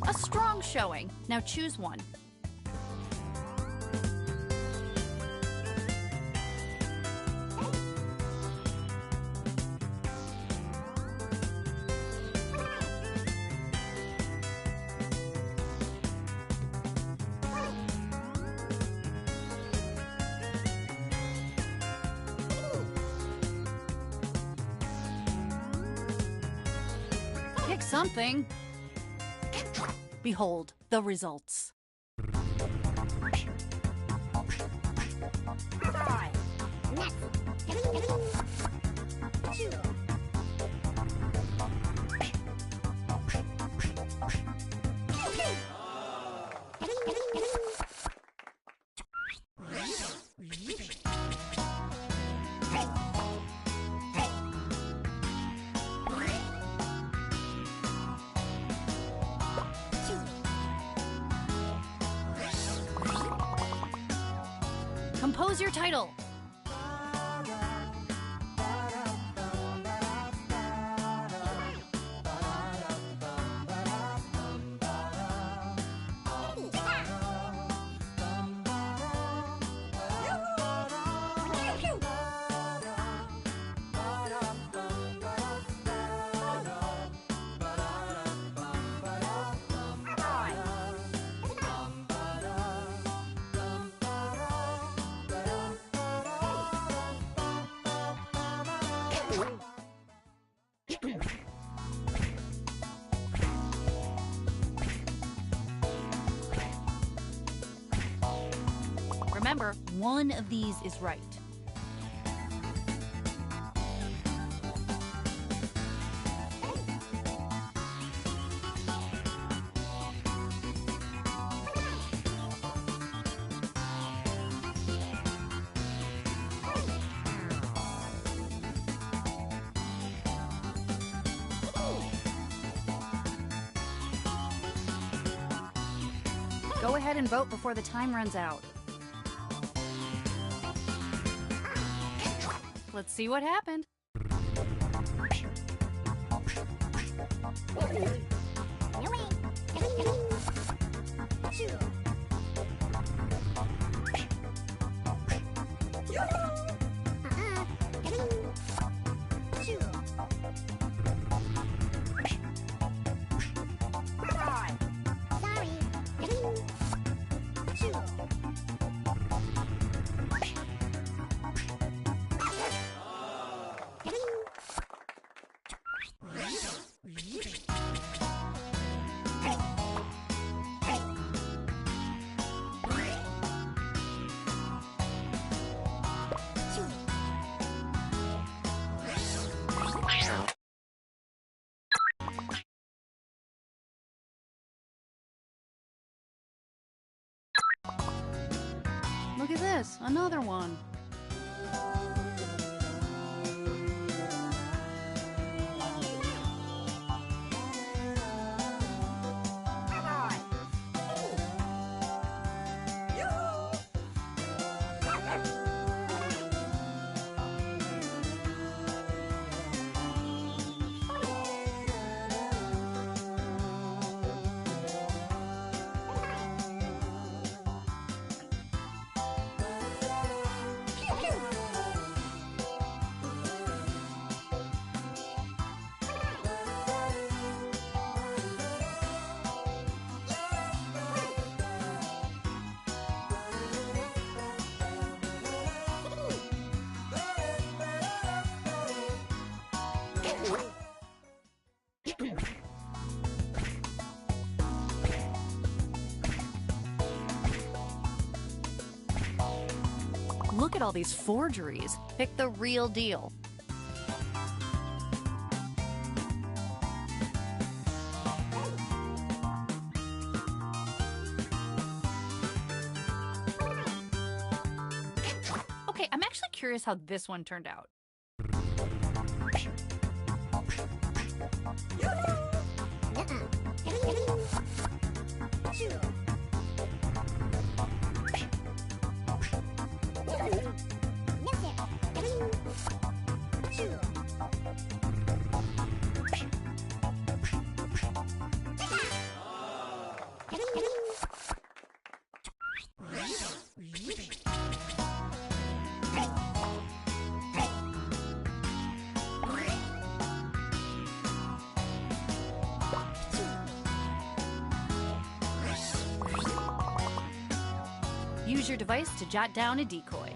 A strong showing. Now choose one. Pick something. Behold the results. Compose your title. Remember, one of these is right. Go ahead and vote before the time runs out. Let's see what happened. Look at this, another one. Look at all these forgeries. Pick the real deal. Okay, I'm actually curious how this one turned out. Use your device to jot down a decoy.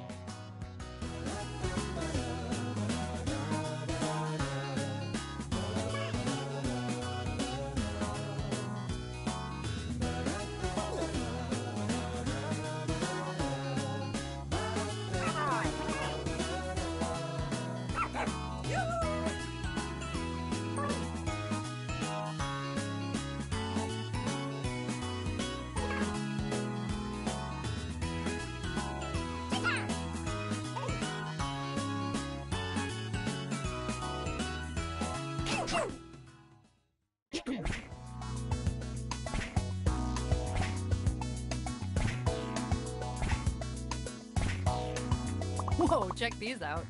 Whoa, check these out.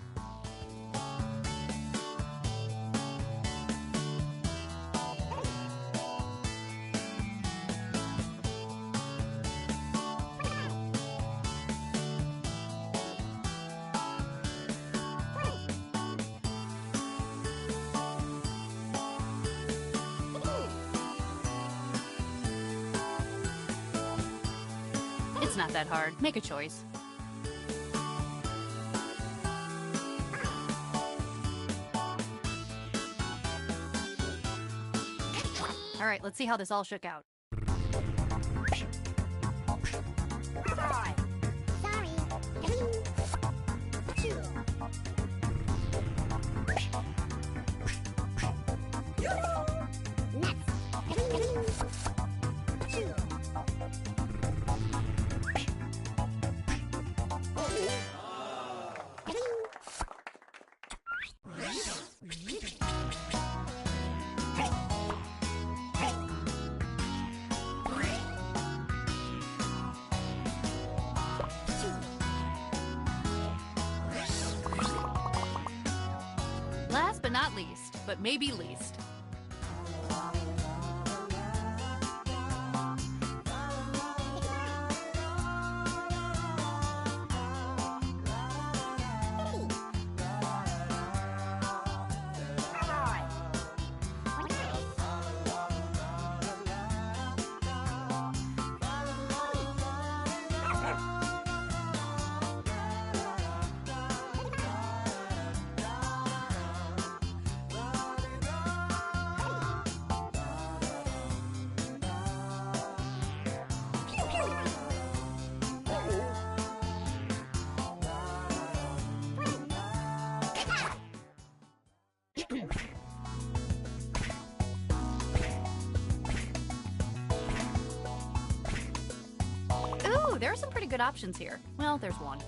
It's not that hard. Make a choice. All right, let's see how this all shook out. Sorry. but not least, but maybe least. Ooh, there are some pretty good options here. Well, there's one.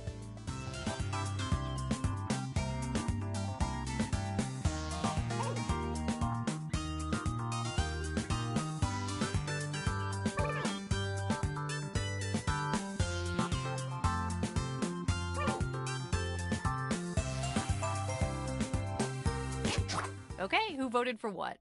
Okay, who voted for what?